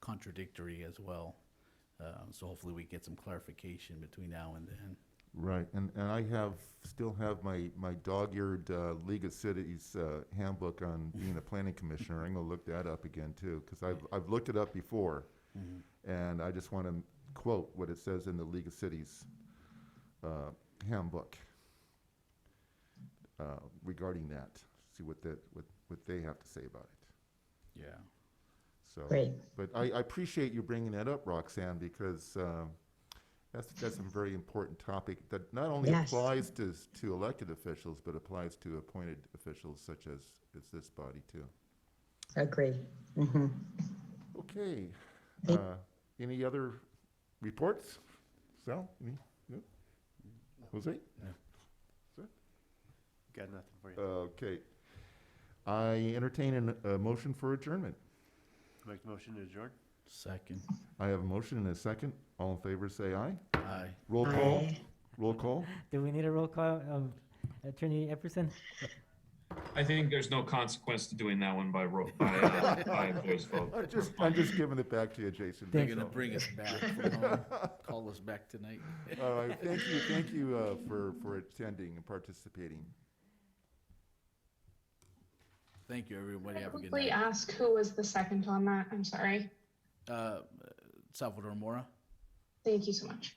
contradictory as well. So hopefully we get some clarification between now and then. Right, and I still have my dog-eared League of Cities handbook on being a planning commissioner. I'm gonna look that up again too, because I've looked it up before, and I just want to quote what it says in the League of Cities handbook regarding that. See what they have to say about it. Yeah. So, Great. but I appreciate you bringing that up, Roxanne, because That's a very important topic that not only Yes. applies to elected officials, but applies to appointed officials such as this body too. Agree. Mm-hmm. Okay. Thank- Any other reports? Sal? Any? No? Jose? Got nothing for you. Okay. I entertain a motion for adjournment. Make the motion to adjourn? Second. I have a motion and a second. All in favor, say aye. Aye. Roll call. Roll call. Do we need a roll call, Attorney Epperson? I think there's no consequence to doing that one by voice vote. I'm just giving it back to you, Jason. They're Thank gonna bring us back from home, call us back tonight. All right. Thank you for attending and participating. Thank you, everybody. Have a good Quickly night. ask who was the second on that. I'm sorry. Salvador Mora. Thank you so much.